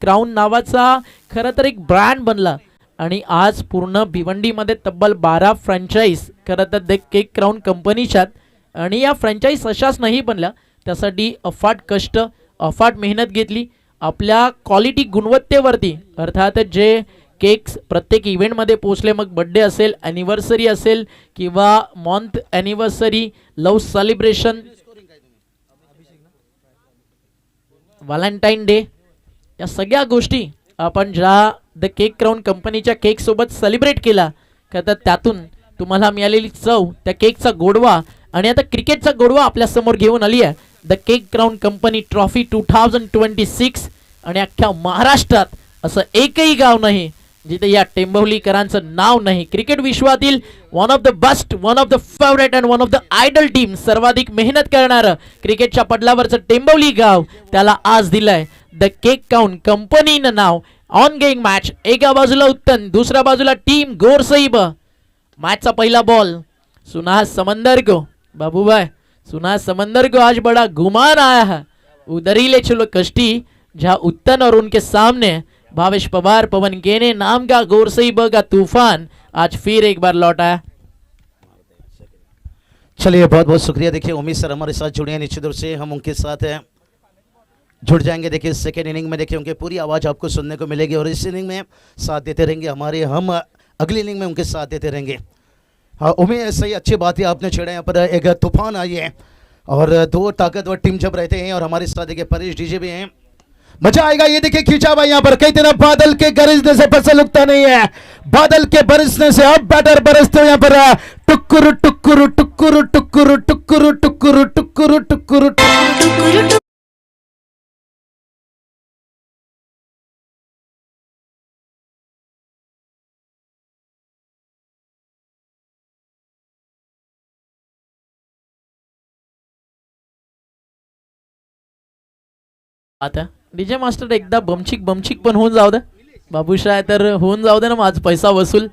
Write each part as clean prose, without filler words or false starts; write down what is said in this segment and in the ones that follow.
Crown नावाचा खरं तर एक ब्रँड बनला आणि आज पूर्ण भिवंडीमध्ये तब्बल 12 फ्रँचाईज खरं तर द केक क्राउन कंपनीच्यात आणि या फ्रँचाईज अशाच नाही बनल्या, त्यासाठी अफाट कष्ट अफाट मेहनत घेतली. आपल्या क्वालिटी गुणवत्तेवरती अर्थात जे केक्स प्रत्येक इव्हेंटमध्ये पोचले, मग बड्डे असेल ॲनिव्हर्सरी असेल किंवा मंथ ॲनिव्हर्सरी लव सेलिब्रेशन व्हॅलेंटाईन डे, या सगळ्या गोष्टी आपण ज्या द केक क्राउन कंपनीच्या केकसोबत सेलिब्रेट केला का, तर त्यातून तुम्हाला मिळालेली चव त्या केकचा गोडवा आणि आता क्रिकेटचा गोडवा आपल्यासमोर घेऊन आली आहे the cake crown company trophy 2026. आणि अख्ख्या महाराष्ट्रात असं एकही गाव नाही जिथे या टेंभवलीकरांचं नाव नाही. क्रिकेट विश्वातील one of the best, one of the favourite and one of the idol team, सर्वाधिक मेहनत करणारं क्रिकेटच्या पडल्यावरचं टेंभवली गाव, त्याला आज दिलंय द केक क्राउन कंपनीनं नाव. ऑन गेम मॅच, एका बाजूला उत्तन, दुसऱ्या बाजूला टीम गोरसईब. मॅचचा पहिला बॉल, सुना समंदर को बाबू भाई, सुना समंदर को आज बड़ा घुमान आया है, उधर ही ले चलो कश्ती, जहाँ उत्तन और उनके सामने भावेश पवार, पवन केने नाम का गोरसईब का तूफान आज फिर एक बार लौटा है. चलिए बहुत बहुत शुक्रिया. देखिए उमेश सर हमारे साथ जुड़े हैं, निश्चित रूप से हम उनके साथ जुड़ जाएंगे. देखिए सेकेंड इनिंग में देखिए उनकी पूरी आवाज़ आपको सुनने को मिलेगी और इस इनिंग में साथ देते रहेंगे हमारे, हम अगली इनिंग में उनके साथ देते रहेंगे. हाँ उमेश, सही अच्छी बात है आपने छेड़ा. यहाँ पर एक तूफान आई है और दो ताकतवर टीम जब रहते हैं और हमारे साथ देखिए परेश डीजे भी हैं, मजा आएगा. ये देखिए खींचा भाई यहाँ पर कई तरह बादल के गरजने से फसल उगता नहीं है, बादल के बरसने से अब बैटर बरसते यहाँ पर टुकुरु टुकुरु टुकुरु टुकुरु टुकुरु टुकुरु टुकुरु टुकुरु टुकुरु. आता डीजे मास्टर एकदा बमचिक पण होऊन जाऊ दे बाबूशाह, तर होऊन जाऊ दे ना आज पैसा वसूल.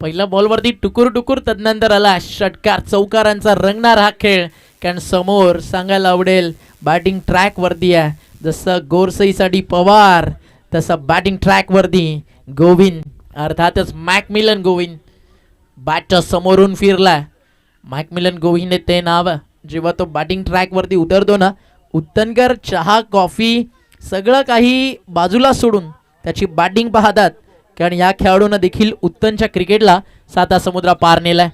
पहिल्या बॉलवरती टुकुर टुकुर, तदनंतर आला षटकार, चौकारांचा रंगणार हा खेळ. कारण समोर सांगायला आवडेल बॅटिंग ट्रॅक वरती आहे, जसं गोरसईसाठी पवार तसं बॅटिंग ट्रॅक वरती गोविंद, अर्थातच मॅकमिलन गोविंद बॅटच्या समोरून फिरलाय. मॅकमिलन गोविंद हे ते नाव जेव्हा तो बॅटिंग ट्रॅक वरती उतरतो ना, उत्तनकर चहा कॉफी सगळं काही बाजूला सोडून त्याची बॅटिंग पाहतात. कारण या खेळाडूंना देखील उत्तनच्या क्रिकेटला साता समुद्रा पार नेलाय.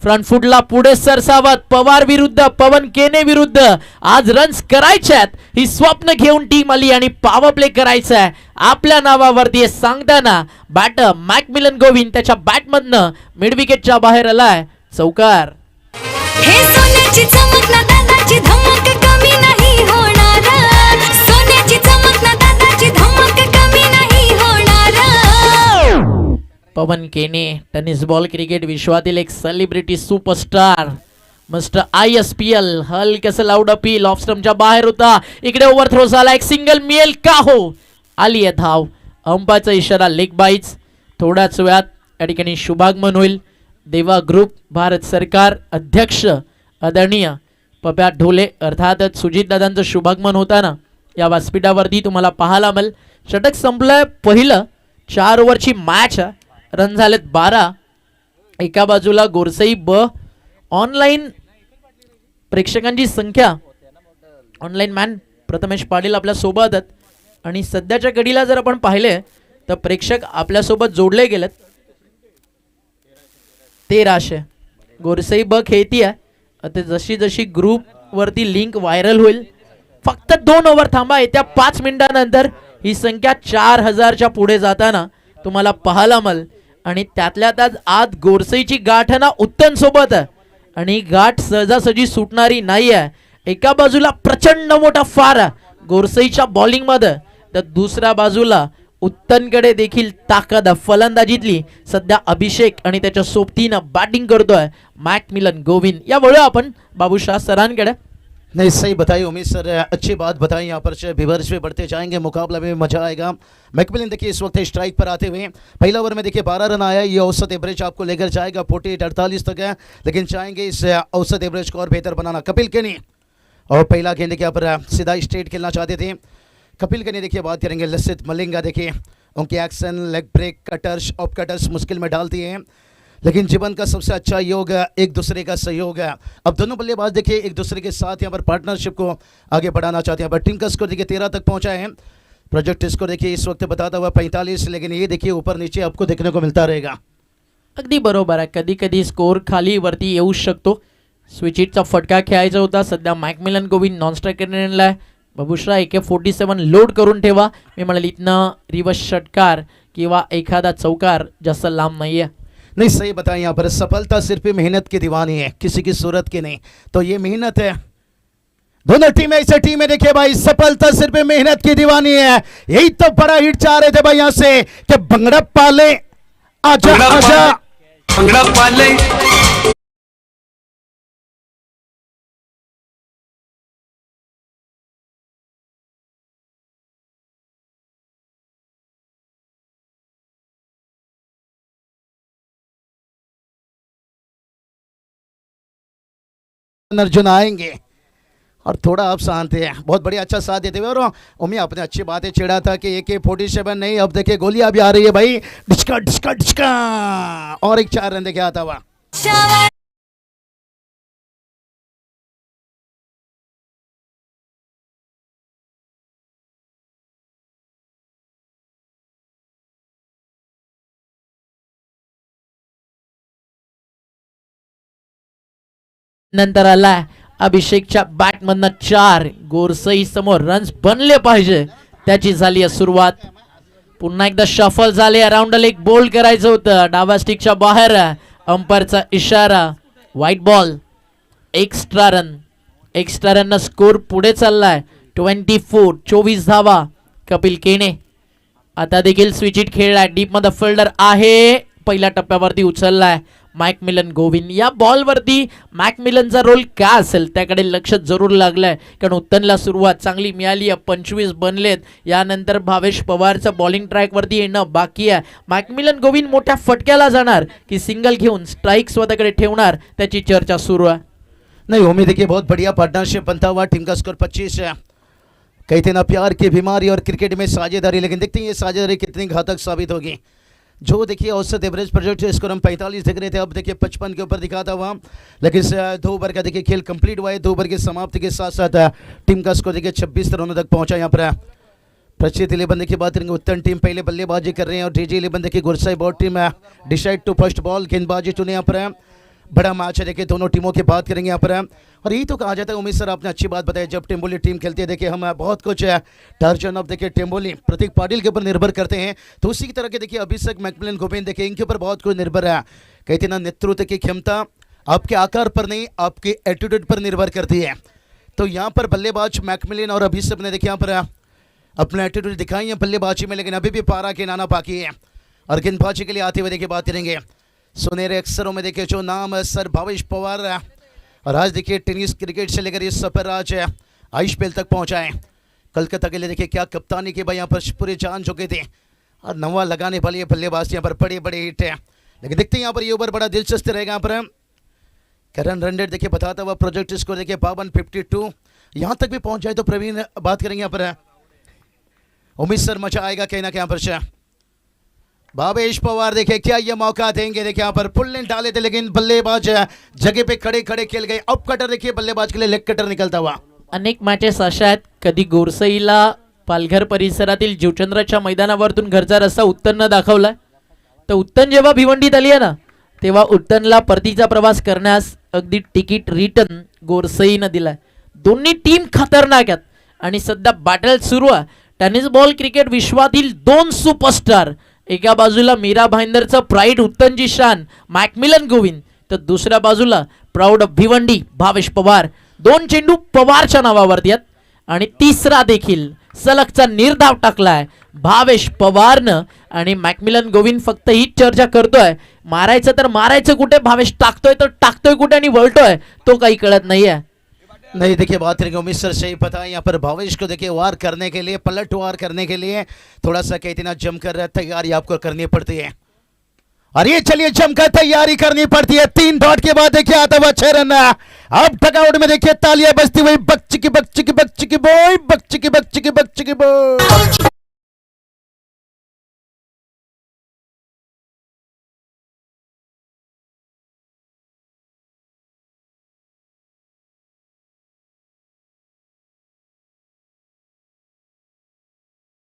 फ्रंट फुटला पुढे सरसावत पवार विरुद्ध पवन केने विरुद्ध आज रन्स करायच्यात, ही स्वप्न घेऊन टीम आली आणि पॉवर प्ले करायचा आहे आपल्या नावावरती हे सांगताना बॅटर मॅकमिलन गोविंद त्याच्या बॅटमधनं मिड विकेटच्या बाहेर आलाय. चौकार. हे सोन्याची चमक ना दादाची धमक कमी नाही होणार, सोन्याची चमक ना दादाची धमक कमी नाही होणार. पवन केने टेनिस बॉल क्रिकेट विश्वातील एक सेलिब्रिटी सुपरस्टार, मिस्टर ISPL. हलकसं लाऊड अपील ऑफ स्टंपच्या बाहेर होता, इकडे ओव्हर थ्रो झाला, एक सिंगल मिळेल का हो, आली आहे धाव. अंपाचा इशारा लेग बाईट्स. थोड्याच वेळात या ठिकाणी शुभागमन होईल. देवा ग्रुप भारत सरकार अध्यक्ष आदरणीय पप्या ढोले अर्थातच सुजित दादांचं शुभागमन होताना या व्यासपीठावरती तुम्हाला पाहायला मिळेल. षटक संपलंय पहिलं, 4 ओव्हरची मॅच, रन झालेत 12. एका बाजूला गोरसई ब. ऑनलाईन प्रेक्षकांची संख्या, ऑनलाईन मॅन प्रथमेश पाटील आपल्या सोबत आहेत आणि सध्याच्या घडीला जर आपण पाहिले तर प्रेक्षक आपल्यासोबत जोडले गेलेत 1300. गोरसई ब खेळती आहे. आता जशी जशी ग्रुप वरती लिंक व्हायरल होईल, फक्त 2 ओव्हर थांबा, येत्या 5 मिनिटांनंतर ही संख्या 4000च्या पुढे जाताना तुम्हाला पाहायला मिळेल. आणि त्यातल्या त्यात आज गोरसईची गाठ आहे ना उत्तन सोबत आहे आणि गाठ सहजासहजी सुटणारी नाही आहे. एका बाजूला प्रचंड मोठा फार गोरसईच्या बॉलिंग मध्ये, तर दुसऱ्या बाजूला उत्तनकडे देखील ताकद फलंदाजीतली सध्या अभिषेक आणि त्याच्या सोबतीनं बॅटिंग करतोय मॅकमिलन गोविंद. या वळू आपण बाबूशाह सरांकडे. नहीं सही बताई उमेश सर, अच्छी बात बताई. यहाँ पर व्यूअर्स भी बढ़ते जाएंगे, मुकाबला में मजा आएगा. मैकमिलन देखिए इस वक्त स्ट्राइक पर आते हुए, पहला ओवर में देखिए 12 रन आया, ये औसत एवरेज आपको लेकर जाएगा 48-48 तक है, लेकिन चाहेंगे इस औसत एवरेज को और बेहतर बनाना. कपिल केनी और पहला गेंद के यहाँ पर सीधा स्ट्रेट खेलना चाहते थे. कपिल का नहीं देखिए बात करेंगे लसित मलिंगा, देखिए उनके action, leg break, cutters, off cutters मुश्किल में डालती हैं, लेकिन जीवन का सबसे अच्छा योग है एक दूसरे का सहयोग है। अब दोनों बल्लेबाज देखिए एक दूसरे के साथ यहाँ पर पार्टनरशिप को आगे बढ़ाना चाहते हैं। पर टीम का स्कोर देखिए 13 तक पहुंचा है। प्रोजेक्ट स्कोर देखिए इस वक्त बताता हुआ 45, लेकिन ये देखिए ऊपर नीचे आपको देखने को मिलता रहेगा। अगदी बरोबर आहे, कधी कधी स्कोर खाली वरती येऊ शकतो. स्विचिटचा फटका खेळायचा होता. सध्या मॅकमिलन गोविंद नॉन स्ट्रायकर आहे. बाबुश्रा AK-47 लोड करून ठेवा. मी म्हणाल इथनं रिवर्स षटकार किंवा एखादा चौकार जास्त लांब नाहीये. नहीं सही बताएं, यहाँ पर सफलता सिर्फ मेहनत की दीवानी है, किसी की सूरत की नहीं। तो ये मेहनत है, दोनों टीमें ऐसे टीम है देखिए भाई, सफलता सिर्फ मेहनत की दीवानी है। यही तो बड़ा हिट चाह रहे थे भाई यहाँ से कि भंगड़ा पाले, आजा आजा भंगड़ा पाले। अर्जुन आएंगे और थोड़ा आप शांत है, बहुत बढ़िया अच्छा साथ देते हुए। और उम्मीद आपने अच्छी बातें छेड़ा था कि AK-47 नहीं, अब देखिए गोलियां भी आ रही है भाई, डिचका डिचका डिचका, और एक 4 रन देखे आता हुआ। शावर नंतर आलाय अभिषेकच्या बॅटमधनं 4. गोरसई समोर रन्स बनले पाहिजे, त्याची झाली आहे सुरुवात. पुन्हा एकदा शफल झाले. अराउंड एक बोल्ड करायचं होतं, डाव्या स्टिकच्या बाहेर. अंपायरचा इशारा, white ball. Extra run score पुढे चाललाय. 24 धावा. कपिल केने आता देखील स्विचिट खेळलाय. डीप मध्ये फिल्डर आहे, पहिल्या टप्प्यावरती उचललाय मॅकमिलन गोविंद. या बॉलवरती मॅकमिलनचा रोल काय असेल त्याकडे लक्ष जरूर लागलंय, कारण उत्तनला सुरुवात चांगली मिळाली आहे. 25 बनलेत. यानंतर भावेश पवारचं बॉलिंग ट्रॅकवरती येणं बाकी आहे. मॅकमिलन गोविंद मोठ्या फटक्याला जाणार की सिंगल घेऊन स्ट्राईक स्वतःकडे ठेवणार, त्याची चर्चा सुरू आहे. नहीं उम्मीद देखिए बहुत बढ़िया पार्टनरशिप बनता हुआ। टीम का स्कोर 25 है। कहते ना प्यार की बीमारी और क्रिकेट में साझेदारी, लेकिन देखते हैं ये साझेदारी कितनी घातक साबित होगी। जो देखिए औसत एवरेज प्रोजेक्ट स्कोर हम 45 देख रहे थे, अब देखिए 55 के ऊपर दिखाता हुआ। लेकिन 2 ओवर का देखिए खेल कंप्लीट हुआ है। 2 ओवर की समाप्ति के साथ साथ टीम का स्कोर देखिए 26 रनों तक पहुंचा। यहाँ पर प्रचित 11 की बात करेंगे, उत्तन टीम पहले बल्लेबाजी कर रहे हैं और DG 11 देखिए Gursai board team decide to first ball, गेंदबाजी चुने। यहाँ पर बड़ा मैच है देखिए, दोनों टीमों की बात करेंगे यहाँ पर। और यही तो कहा जाता है, उमेश सर आपने अच्छी बात बताई, जब टेम्बोली टीम खेलती है देखिए हम बहुत कुछ टर्जन ऑफ देखिए टेम्बोली प्रतीक पाटिल के ऊपर निर्भर करते हैं, तो उसी की तरह के देखिए अभिषेक, मैकमिलन गोविंद देखिए इनके ऊपर बहुत कुछ निर्भर है। कहते ना नेतृत्व की क्षमता आपके आकार पर नहीं, आपके एटीट्यूड पर निर्भर करती है। तो यहाँ पर बल्लेबाज मैकमिलन और अभिषेक ने देखिए यहाँ पर अपने एटीट्यूड दिखाई है बल्लेबाजी में, लेकिन अभी भी पारा के नाना बाकी है। और गेंदबाजी के लिए आते हुए देखिए बात करेंगे सुनहरे अक्षरों में देखिए जो नाम है सर भावेश पवार है। और आज देखिए टेनिस क्रिकेट से लेकर इस सफर आज आईपीएल तक पहुंचा है। कलकत्ता के लिए देखिए क्या कप्तानी की भाई यहाँ पर पूरे जान चुके थे, और नवा लगाने वाली बल्लेबाज यहाँ पर बड़े बड़े हिट है। लेकिन देखते हैं यहाँ पर ये ओवर बड़ा दिलचस्प रहेगा। यहाँ पर करण रन रेट देखिए बताता हुआ, प्रोजेक्ट स्कोर देखिए 52 यहाँ तक भी पहुंच जाए तो प्रवीण बात करेंगे यहाँ पर। उम्मीद सर मचा आएगा कहीं ना कहीं यहाँ पर। भावेश पवार देखिए क्या ये मौका देंगे, देखिए यहाँ पर पुल डाले थे लेकिन बल्लेबाज जगह पे खड़े खड़े खेल गए। अप कटर देखिए बल्लेबाज के लिए लेग कटर निकलता हुआ। अनेक मॅचेस अशा आहेत, कधी गोरसईला पालघर परिसरातील जीवचंद्राच्या मैदानावरतून घरचा रस्ता उत्तननं दाखवलाय, तर उत्तन जेव्हा भिवंडीत आली आहे ना, तेव्हा उत्तनला परतीचा प्रवास करण्यास अगदी तिकीट रिटर्न गोरसईनं दिलाय. दोन्ही टीम खतरनाक आहेत आणि सध्या बॅटल सुरू आहे. टेनिस बॉल क्रिकेट विश्वातील 2 सुपरस्टार, एका बाजूला मीरा भाईंदरचं प्राईड उत्तनची शान मॅकमिलन गोविंद, तर दुसऱ्या बाजूला प्राऊड ऑफ भिवंडी भावेश पवार. 2 चेंडू पवारच्या नावावरती आहेत आणि तिसरा देखील सलगचा निर्धाव टाकलाय भावेश पवारनं. आणि मॅकमिलन गोविंद फक्त हीच चर्चा करतोय, मारायचं तर मारायचं कुठे, भावेश टाकतोय तर टाकतोय कुठे आणि वळतोय तो काही कळत नाहीये. नहीं देखिए बात करेंगे उमेश सर से ही पता है, यहाँ पर भावेश को देखिए वार करने के लिए, पलट वार करने के लिए थोड़ा सा कहते ना जमकर तैयारी आपको करनी पड़ती है। और ये चलिए जमकर तैयारी करनी पड़ती है। 3 डॉट के बाद देखिए आता हुआ 6 रन। अब टकआउट में देखिए तालियां बजती हुई बच्ची की बच्ची की बच्ची की बॉय बच्ची की बच्ची की बच्ची की बॉय।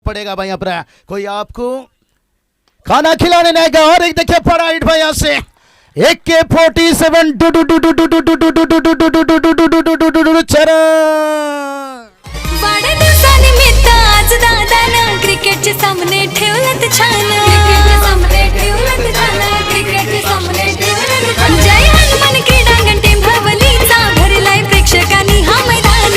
पड़ेगा भाई यहाँ पर कोई आपको खाना खिलाने नहीं गया। और एक देखिए पड़ा हिट भाई यहाँ से AK-47 वाढदिवसानिमित्त आज दादानं क्रिकेटचे सामने ठेवलेत छान क्रिकेटचे सामने ठेवलेत छान क्रिकेटचे सामने ठेवलेत छान जय हनुमान क्रीडांगण टेंभवलीचा भरलाय प्रेक्षकांनी हा मैदान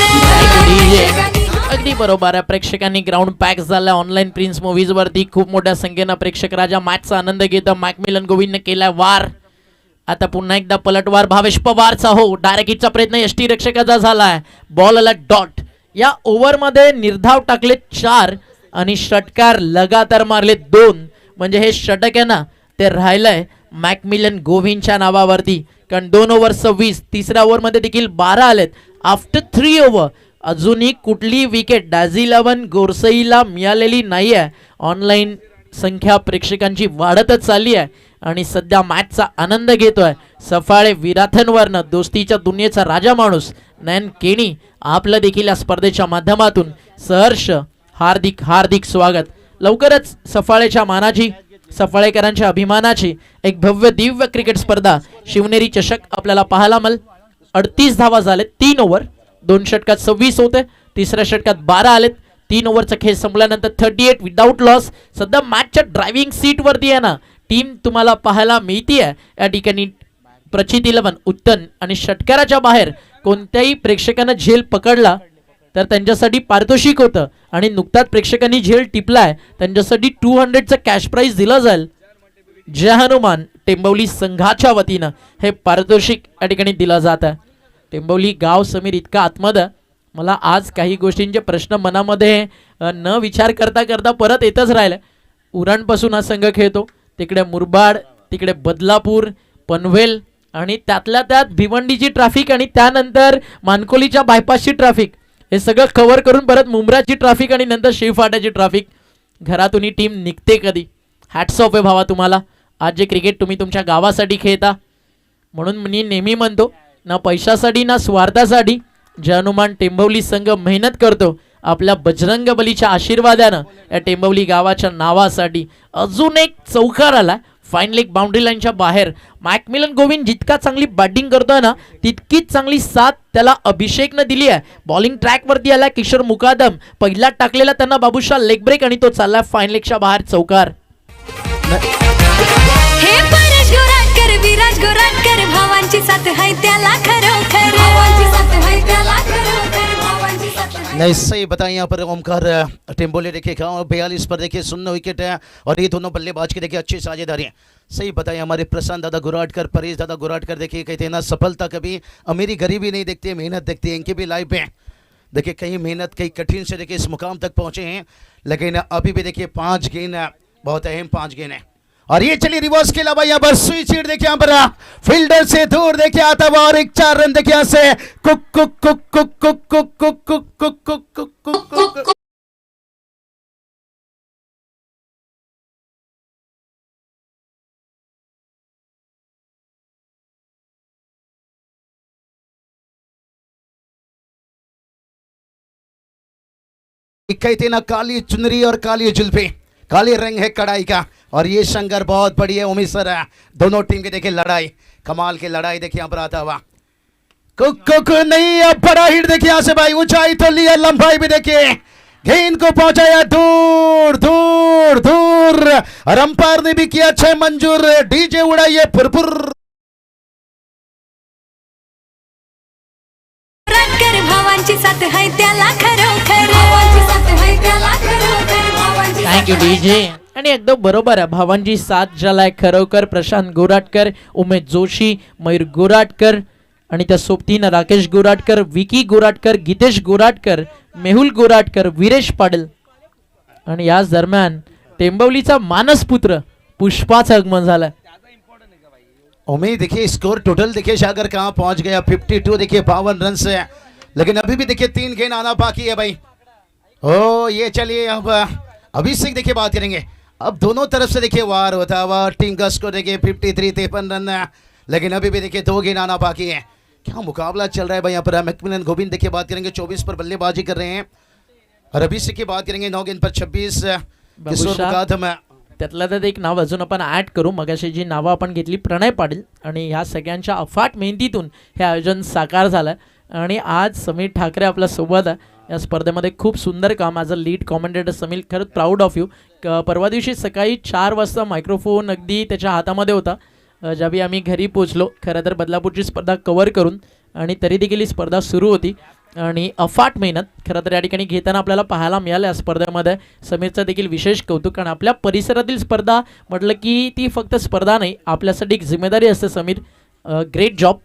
अगदी बरोबर आहे. प्रेक्षकांनी ग्राउंड पॅक झाला. ऑनलाईन प्रिन्स मूवीज वरती खूप मोठ्या संख्येनं प्रेक्षक राजा मॅचचा आनंद घेतो. मॅकमिलन गोविंदने केलाय वार. आता पुन्हा एकदा पलटवार भावेश पवारचा हो. डायरेक्ट हिटचा प्रयत्न यष्टी रक्षकाचा झालाय. बॉल आला डॉट. या ओव्हरमध्ये निर्धाव टाकले 4 आणि षटकार लगातार मारले 2. म्हणजे हे षटक आहे ना ते राहिलंय मॅकमिलन गोविंदच्या नावावरती. कारण 2 ओव्हर 26. तिसऱ्या ओव्हरमध्ये देखील 12 आलेत. आफ्टर 3 ओव्हर अजूनही कुठली विकेट डाझी11 गोरसईला मिळालेली नाही आहे. ऑनलाईन संख्या प्रेक्षकांची वाढतच चालली आहे आणि सध्या मॅचचा आनंद घेतोय सफाळे विराथनवरनं. दोस्तीच्या दुनियेचा राजा माणूस नयन केणी आपलं देखील या स्पर्धेच्या माध्यमातून सहर्ष हार्दिक हार्दिक स्वागत. लवकरच सफाळेच्या मानाची सफाळेकरांच्या अभिमानाची एक भव्य दिव्य क्रिकेट स्पर्धा शिवनेरी चषक आपल्याला पाहायला मिळेल. 38 धावा झाले 3 ओव्हर. 2 षटकात 26 होते. तिसऱ्या षटकात 12 आलेत. 3 ओव्हरचा खेळ संपल्यानंतर 38 विदाऊट लॉस. सध्या मॅचच्या ड्रायव्हिंग सीट वरती आहे ना टीम तुम्हाला पाहायला मिळतीये. या ठिकाणी प्रचित 11 उत्तन आणि षटकाराच्या बाहेर कोणत्याही प्रेक्षकांना झेल पकडला तर त्यांच्यासाठी पारितोषिक होतं. आणि नुकताच प्रेक्षकांनी झेल टिपलाय त्यांच्यासाठी 200चं कॅश प्राइज दिलं जाईल. जय हनुमान टेंबवली संघाच्या वतीनं हे पारितोषिक या ठिकाणी दिलं जात आहे. टेंबवली गाव समीर इतका आतमध्ये मला आज काही गोष्टींचे प्रश्न मनामध्ये न विचार करता करता परत येतच राहिले. उरणपासून हा संघ खेळतो. तिकडे मुरबाड, तिकडे बदलापूर, पनवेल आणि त्यातल्या त्यात भिवंडीची ट्रॅफिक आणि त्यानंतर मानकोलीच्या बायपासची ट्रॅफिक हे सगळं कव्हर करून परत मुंब्राची ट्रॅफिक आणि नंतर शिवफाट्याची ट्रॅफिक. घरातून ही टीम निघते कधी. हॅट्स ऑफ आहे भावा तुम्हाला. आज जे क्रिकेट तुम्ही तुमच्या गावासाठी खेळता. म्हणून मी नेहमी म्हणतो ना पैशासाठी ना स्वार्थासाठी जय हनुमान टेंबवली संघ मेहनत करतो आपल्या बजरंग बलीच्या आशीर्वादानं या टेंबवली गावाच्या नावासाठी. अजून एक चौकार आला फाईन लेग बाउंड्री लाईनच्या बाहेर. मॅकमिलन गोविंद जितका चांगली बॅटिंग करतोय ना तितकीच चांगली साथ त्याला अभिषेकनं दिली आहे. बॉलिंग ट्रॅकवरती आला किशोर मुकादम. पहिला टाकलेला त्यांना बाबूशाह लेग ब्रेक आणि तो चालला फाईन लेगच्या बाहेर चौकार. हे परेश गोराटकर विराज गोराटकर भावांची साथ है त्याला खरोखर भावांची साथ है त्याला खरोखर भावांची साथ है. नहीं सही बताएं यहाँ पर ओमकार टेम्बोले देखिए 42 पर देखिए 0 विकेट है और ये दोनों बल्लेबाज की देखिए अच्छी साझेदारी है. सही बताएं हमारे प्रशांत दादा गुराटकर परेश दादा गुराटकर देखिए कहते हैं ना सफलता कभी अमीरी गरीबी नहीं देखती है मेहनत देखती है. इनकी भी लाइफ में देखिए कहीं मेहनत कहीं कठिन से देखिए इस मुकाम तक पहुँचे हैं. लेकिन अभी भी देखिए 5 गेंद बहुत अहम 5 गेंद है. और ये चलिए रिवर्स खेला भाई यहाँ पर स्विच हिट देखिए यहाँ पर फील्डर से दूर देखिए आता हुआ और एक 4 रन देखिए यहाँ से कुक कुक कुक कुक कुक कुक कुक कुक कुक कुक कुक कुक कुक. कहते ना काली चुनरी और काली जुल्फे काले रंग है कड़ाई का. और ये शंकर बहुत बड़ी है उम्मीद सर दोनों टीम के देखिए लड़ाई कमाल की लड़ाई देखिए यहाँ पर आता हुआ कुक कुक नहीं. अब बड़ा हिट देखिए यहाँ से भाई ऊंचाई तो लिया लंबाई भी देखिए गेंद को पहुंचाया दूर दूर दूर. और अंपायर ने भी किया 6 मंजूर. DJ उड़ाइए furfur. गोराटकर भावांची साथ है त्याला खरोखर भावांची साथ है त्याला खरोखर भावांची थँक्यू डीजे. आणि एकदम बरोबर आहे. भावांची साथ ज्याला खरोखर प्रशांत गोराटकर, उमेश जोशी, मयूर गोराटकर आणि त्या सोबतीनं राकेश गोराटकर, विकी गोराटकर, गीतेश गोराटकर, मेहुल गोराटकर, वीरेश पाटील. आणि याच दरम्यान टेंबवलीचा मानसपुत्र पुष्पाचं आगमन झालं. उम्मीद देखिए स्कोर टोटल देखिए सागर कहाँ पहुंच गया 52 देखिए 52 रन से, लेकिन अभी भी देखिए 3 गेंद आना बाकी है भाई। ओ ये चलिए अब अभिषेक देखिए बात करेंगे। अब दोनों तरफ से देखिए वार होता हुआ, टीम का स्कोर देखिए 53 53 रन, लेकिन अभी भी देखिए 2 गेंद आना बाकी है। क्या मुकाबला चल रहा है भाई यहाँ पर। मैकमिलन गोविंद देखिए बात करेंगे 24 पर बल्लेबाजी कर रहे हैं, और अभिषेक की बात करेंगे 9 गेंद पर 26। किशोर मुकादम त्यातलं त्यात एक नाव अजून आपण ॲड करू. मगाशी जी नावं आपण घेतली प्रणय पाटील, आणि ह्या सगळ्यांच्या अफाट मेहनतीतून हे आयोजन साकार झालं. आणि आज समीर ठाकरे आपल्या सोबत आहे या स्पर्धेमध्ये. खूप सुंदर काम as a lead commentator Samir, खरंच प्राऊड ऑफ यू. परवा दिवशी सकाळी 4 वाजता मायक्रोफोन अगदी त्याच्या हातामध्ये होता ज्यावेळी आम्ही घरी पोचलो, खरं तर बदलापूरची स्पर्धा कव्हर करून, आणि तरी देखील ही स्पर्धा सुरू होती. आणि अफाट मेहनत खरं तर या ठिकाणी घेताना आपल्याला पाहायला मिळालं या स्पर्धेमध्ये. समीरचं देखील विशेष कौतुक, कारण आपल्या परिसरातील स्पर्धा म्हटलं की ती फक्त स्पर्धा नाही, आपल्यासाठी एक जिम्मेदारी असते. Sameer great job.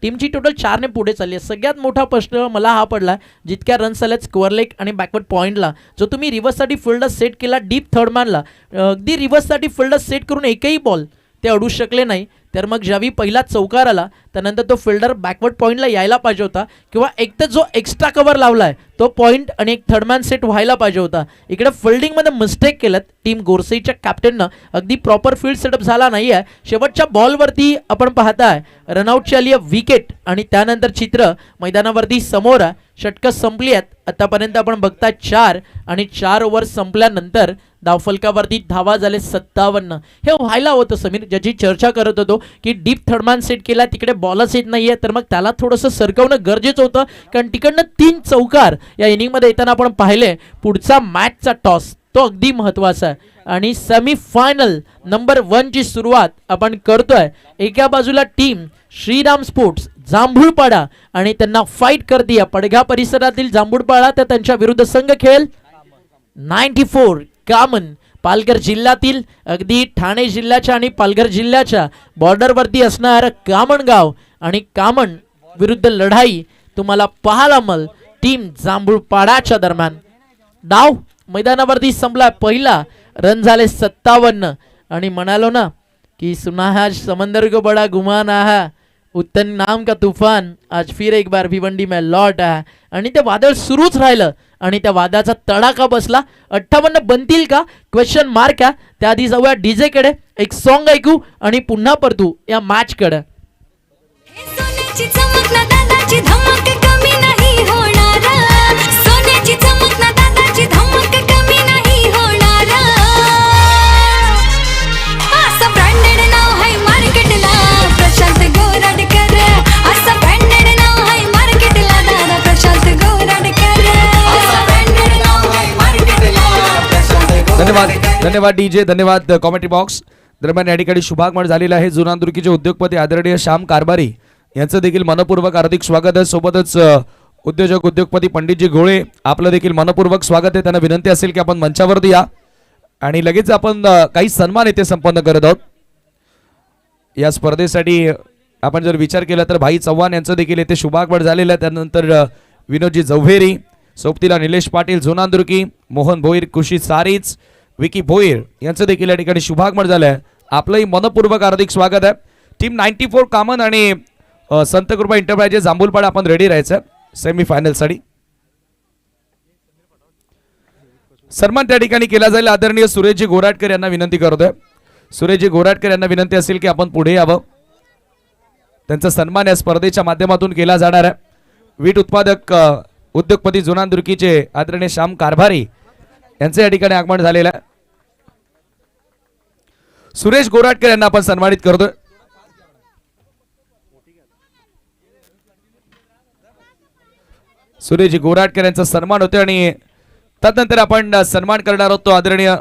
टीमची टोटल 4 ने पुढे चालली आहे. सगळ्यात मोठा प्रश्न मला हा पडला, जितक्या रन्स आल्यात स्कोअर लेग आणि बॅकवर्ड पॉईंटला, जो तुम्ही रिव्हर्ससाठी फिल्डर सेट केला डीप थर्ड मॅनला, अगदी रिव्हर्ससाठी फिल्डर सेट करून एकही बॉल ते अडू शकले नाही. तर मग ज्यावेळी पहिला चौकार आला त्यानंतर तो फिल्डर बॅकवर्ड पॉईंटला यायला पाहिजे होता, किंवा एक तर जो एक्स्ट्रा कव्हर लावला आहे तो पॉईंट आणि एक थर्डमॅन सेट व्हायला पाहिजे होता. इकडे फिल्डिंगमध्ये मिस्टेक केलं टीम गोरसेच्या कॅप्टननं. अगदी प्रॉपर फील्ड सेटअप झाला नाही आहे. शेवटच्या बॉलवरती आपण पाहताय रनआउटची आली आहे विकेट, आणि त्यानंतर चित्र मैदानावरती समोर आहे. षटकं संपली आहेत आतापर्यंत आपण बघताय 4, आणि 4 ओव्हर संपल्यानंतर धावफलकावरती धावा झाले 57. हे व्हायला होतं समीर, ज्याची चर्चा करत होतो की डीप थर्डमॅन सेट केला, तिकडे बॉलच येत नाहीये, तर मग त्याला थोडंसं सरकवणं गरजेचं होतं, कारण तिकडनं 3 चौकार या इनिंगमध्ये येताना आपण पाहिले. पुढचा मॅचचा टॉस तो अगदी महत्त्वाचा आहे, आणि सेमीफायनल नंबर 1 ची सुरुवात आपण करतोय. एका बाजूला टीम श्रीराम स्पोर्ट्स जांभूळपाडा, आणि त्यांना फाईट करते पडघा परिसरातील जांभूळपाडा, तर त्यांच्या विरुद्ध संघ खेळ 94 कामन, पालघर जिल्ह्यातील अगदी ठाणे जिल्ह्याच्या आणि पालघर जिल्ह्याच्या बॉर्डरवरती असणारं कामन गाव, आणि कामन विरुद्ध लढाई तुम्हाला पाहायला मिळेल टीम जांभूळपाडाच्या दरम्यान. डाव मैदानावरती संपला पहिला, रन झाले 57, आणि म्हणालो ना की सुना है समंदर को बड़ा गुमान है, उत्तन नाम का तूफान आज फिर एक बार भिवंडी में लौट आहे. आणि ते वादळ सुरूच राहिलं, आणि त्या वादळाचा तडाखा बसला. 58 बनतील का क्वेश्चन मार्क आहे. त्याआधी जाऊया डीजे कडे, एक सॉन्ग ऐकू आणि पुन्हा परतू या मॅच कडे. सोन्याची चमक ना दादाची धमक कमी नाही होणार, सोन्याची चमक ना दादाची धमक कमी नाही होणार. असं ब्रँडेड नाव आहे मार्केटला प्रशांत गोराडकर, असं ब्रँडेड नाव आहे मार्केटला दादा प्रशांत गोराडकर, असं ब्रँडेड नाव आहे मार्केटला प्रशांत. धन्यवाद डीजे, धन्यवाद कॉमेंट्री बॉक्स. दरम्यान या ठिकाणी शुभागमन झालेला आहे. जुनांदुर्कीचे उद्योगपती आदरणीय श्याम कारभारी यांचं देखील मनपूर्वक हार्दिक स्वागत आहे. सोबतच उद्योगपती पंडितजी घोळे आपलं देखील मनपूर्वक स्वागत आहे. त्यांना विनंती असेल की आपण मंचावरती या, आणि लगेच आपण काही सन्मान येथे संपन्न करत आहोत. या स्पर्धेसाठी आपण जर विचार केला तर भाई चव्हाण यांचं देखील येथे शुभागमन झालेलं आहे. त्यानंतर विनोदजी जव्हेरी, सोबतीला निलेश पाटील जुनांदुर्की, मोहन भोईर कृषी सारीच, विकी भोईर यांचं देखील या ठिकाणी शुभागमन झालं आहे. आपलंही मनपूर्वक हार्दिक स्वागत आहे. टीम 94 कामन आणि संत कृपा एंटरप्राइजेस जांभूळपाडा आपण रेडी राहायचं सेमीफायनलसाठी. सन्मान त्या ठिकाणी केला जाईल. आदरणीय सुरेशजी गोराटकर यांना विनंती करतोय. सुरेशजी गोराटकर यांना विनंती असेल की आपण पुढे यावं. त्यांचा सन्मान या स्पर्धेच्या माध्यमातून केला जाणार आहे. वीट उत्पादक उद्योगपती जुनांदुर्कीचे आदरणीय श्याम कारभारी यांचे या ठिकाणी आगमन झालेलं आहे. सुरेश गोराटकर यांना आपण सन्मानित करतोय. सुरेशजी गोराटकर यांचा सन्मान होतोय, आणि त्यानंतर आपण सन्मान करणार आहोत तो आदरणीय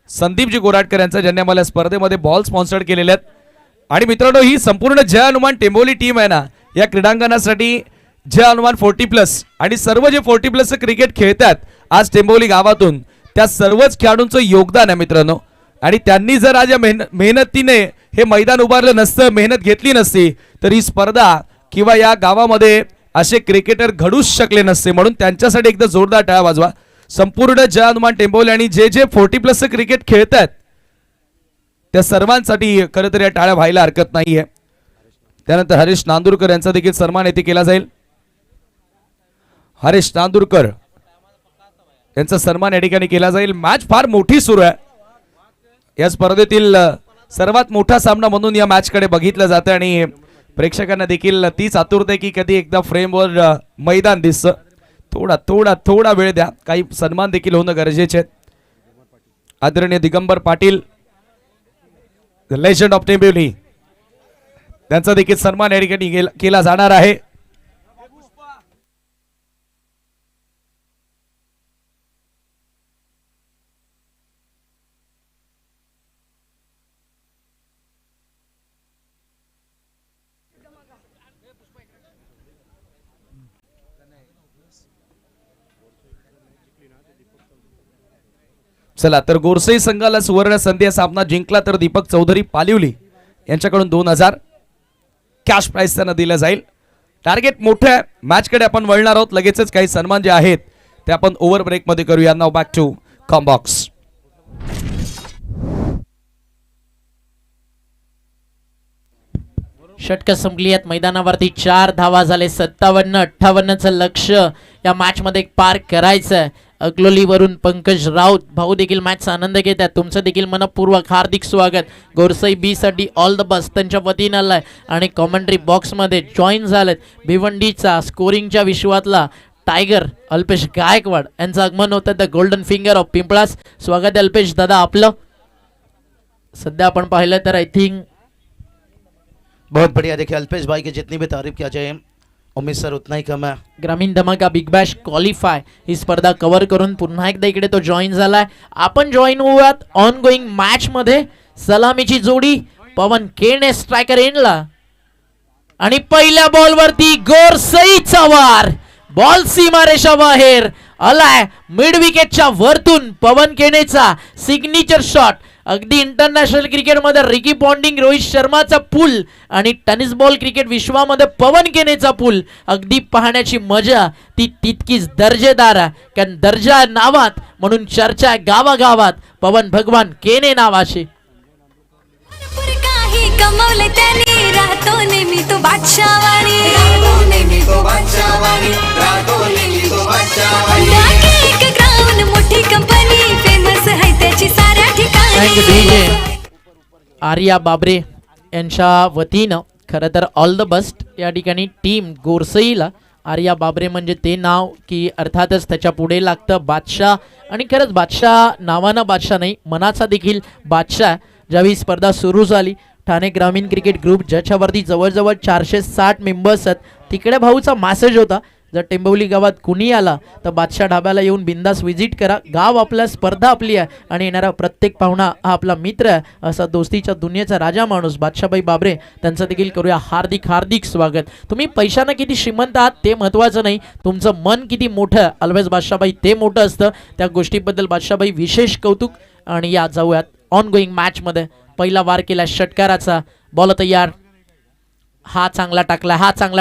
संदीपजी गोराटकर यांचा, ज्यांनी आम्हाला स्पर्धेमध्ये बॉल स्पॉन्सर्ड केलेले आहेत. आणि मित्रांनो, ही संपूर्ण जय हनुमान टेंबोली टीम आहे ना, या क्रीडांगणासाठी जय हनुमान 40+ आणि सर्व जे 40+ क्रिकेट खेळतात आज टेंबोली गावातून, त्या सर्वच खेळाडूंचं योगदान आहे मित्रांनो. आणि त्यांनी जर आज या मेहनतीने हे मैदान उभारलं नसतं, मेहनत घेतली नसती, तर ही स्पर्धा किंवा या गावामध्ये असे क्रिकेटर घडूच शकले नसते. म्हणून त्यांच्यासाठी एकदा जोरदार टाळ्या वाजवा. संपूर्ण जय हनुमान टेंबोली आणि जे 40+ क्रिकेट खेळतात त्या सर्वांसाठी खरं तर या टाळ्या व्हायला हरकत नाहीये. त्यानंतर हरीश नांदुरकर यांचा देखील सन्मान येथे केला जाईल. हरीश नांदुरकर यांचा सन्मान या ठिकाणी केला जाईल. मॅच फार मोठी सुरू आहे. या स्पर्धेतील सर्वात मोठा सामना म्हणून या मॅच कडे बघितलं जातं आणि प्रेक्षकांना देखील तीच आतुरता आहे की कधी एकदा फ्रेमवर मैदान दिसतं. थोडा वेळ द्या. काही सन्मान देखील होणं गरजेचे आहेत. आदरणीय Digambar Patil the legend of Tembivli त्यांचा देखील सन्मान या ठिकाणी केला जाणार आहे. चला तर गोरसई संघाला सुवर्ण संधी सामना जिंकला तर दीपक चौधरी पालिवली यांच्याकडून 2000 कॅश प्राइस त्यांना दिलं जाईल. टार्गेट मोठं आहे. मॅच कडे आपण वळणार आहोत. लगेचच काही सन्मान जे आहेत ते आपण ओव्हर ब्रेक मध्ये करूया. नाव बॅक टू कॉम्बॉक्स. षटकं संपली आहेत. मैदानावरती 4 धावा झाले. 57-58चं लक्ष या मॅच मध्ये पार करायचं. अकलोलीवरून पंकज राऊत भाऊ देखील मॅचचा आनंद घेत आहेत. तुमचं देखील मनपूर्वक हार्दिक स्वागत. गोरसई बी साठी ऑल द बेस्ट त्यांच्या वतीनं आलाय आणि कॉमेंट्री बॉक्समध्ये जॉईन झालेत भिवंडीचा स्कोरिंगच्या विश्वातला टायगर अल्पेश गायकवाड यांचं आगमन होतं. The golden finger of Pimplas. स्वागत आहे अल्पेश दादा आपलं. सध्या आपण पाहिलं तर आय थिंक बहुत बढ़िया. देखिए अल्पेश भाई की जितनी भी तारीफ किया जाए उम्मीद सर उतना ही कम है. ग्रामीण धमाका बिग बॅश क्वालिफाय ही स्पर्धा कव्हर करून पुन्हा एकदा इकडे तो जॉईन झालाय. आपण जॉईन होऊयात ऑन गोईंग मॅच मध्ये. सलामीची जोडी पवन केने स्ट्रायकर एंडला आणि पहिल्या बॉलवरती गोरसईचा वार. बॉल सीमारेषा बाहेर आलाय. मिड विकेटच्या वरतून पवन केनेचा सिग्नेचर शॉट. अगदी इंटरनॅशनल क्रिकेटमध्ये रिकी पॉन्डिंग रोहित शर्माचा पूल आणि टेनिस बॉल क्रिकेट विश्वामध्ये पवन केनेचा पूल. अगदी पाहण्याची मजा ती तितकीच दर्जेदार आहे. कारण दर्जा नावात म्हणून चर्चा गावागावात पवन भगवान केने नावाची. भरपूर काही कमवले त्याने राहतो नेहमी तो बादशाहवाणी. एक क्राऊन मोठी कंपनी फेमस आहे त्याची साऱ्या थँक्यू ठिकाणी. डीजे आर्या बाबरे यांच्या वतीनं खरं तर ऑल द बेस्ट या ठिकाणी टीम गोरसईला. आर्या बाबरे म्हणजे ते नाव की अर्थातच त्याच्या पुढे लागतं बादशाह. आणि खरंच बादशाह नावानं बादशाह नाही मनाचा देखील बादशाह. ज्यावेळी स्पर्धा सुरू झाली ठाणे ग्रामीण क्रिकेट ग्रुप ज्याच्यावरती जवळजवळ 460 मेंबर्स आहेत तिकडे भाऊचा मेसेज होता जर टेंबवली गावात कुणी आला तर बादशाह ढाब्याला येऊन बिंदास व्हिजिट करा. गाव आपल्या स्पर्धा आपली आहे आणि येणारा प्रत्येक पाहुणा हा आपला मित्र आहे. असा दोस्तीच्या दुनियेचा राजा माणूस बादशाहबाई बाबरे त्यांचं देखील करूया हार्दिक हार्दिक स्वागत. तुम्ही पैशानं किती श्रीमंत आहात ते महत्त्वाचं नाही. तुमचं मन किती मोठं ऑलवेज बादशाहबाई ते मोठं असतं. त्या गोष्टीबद्दल बादशाहबाई विशेष कौतुक. आणि या जाऊयात ऑन गोईंग मॅचमध्ये. पहिला वार केला षटकाराचा. बॉल तयार. हा चांगला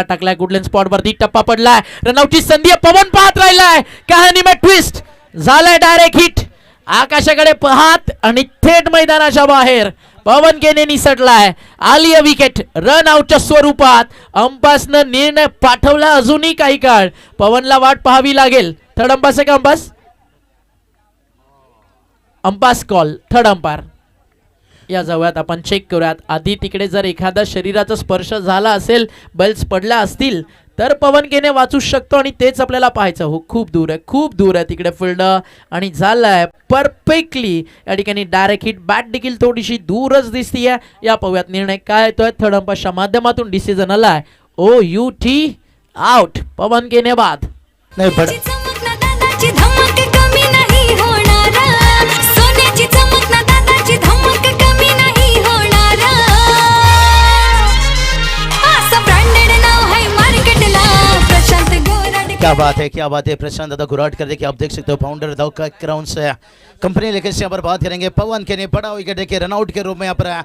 टाकलाय गुडलँड स्पॉट वरती टप्पा पडलाय. रनआउटची संधी पवन पाहत राहिलाय. कहाणी में ट्विस्ट झालाय. डायरेक्ट हिट आकाशाकडे पाहत आणि थेट मैदानाच्या बाहेर पवन केने निसटलाय. आली विकेट रन आउटच्या स्वरूपात. अंपासनं निर्णय पाठवला. अजूनही काही काळ पवनला वाट पाहावी लागेल. थर्ड अंपास आहे का umpire's? Umpire's call third umpire. या जवळात आपण चेक करूयात. आधी तिकडे जर एखादा शरीराचा स्पर्श झाला असेल बेल्स पडल्या असतील तर पवन केने वाचू शकतो आणि तेच आपल्याला पाहायचं. हो खूप दूर आहे तिकडे फिल्डर आणि झालाय परफेक्टली या ठिकाणी डायरेक्ट हिट. बॅट देखील थोडीशी दूरच दिसतीये. या पाहूयात निर्णय काय येतोय. थर्ड अंपायरच्या माध्यमातून डिसिजन आलाय. OUT out. पवन केने बाद. नहीं बड़ा चमक ना दादाची धमक कमी नाही होणार. सोन्याची चमक ना दादाची धमक कमी नाही होणार. असं ब्रँडेड नाव आहे मार्केटला प्रशांत गोराडे. क्या बात है प्रशांत दादा गुराटकर. देखिए आप देख सकते हो फाउंडर दौका ग्राउंड से कंपनी लेकर से यहाँ पर बात करेंगे. पवन केने बड़ा विकेट देखिए रनआउट के रूप में यहाँ पर है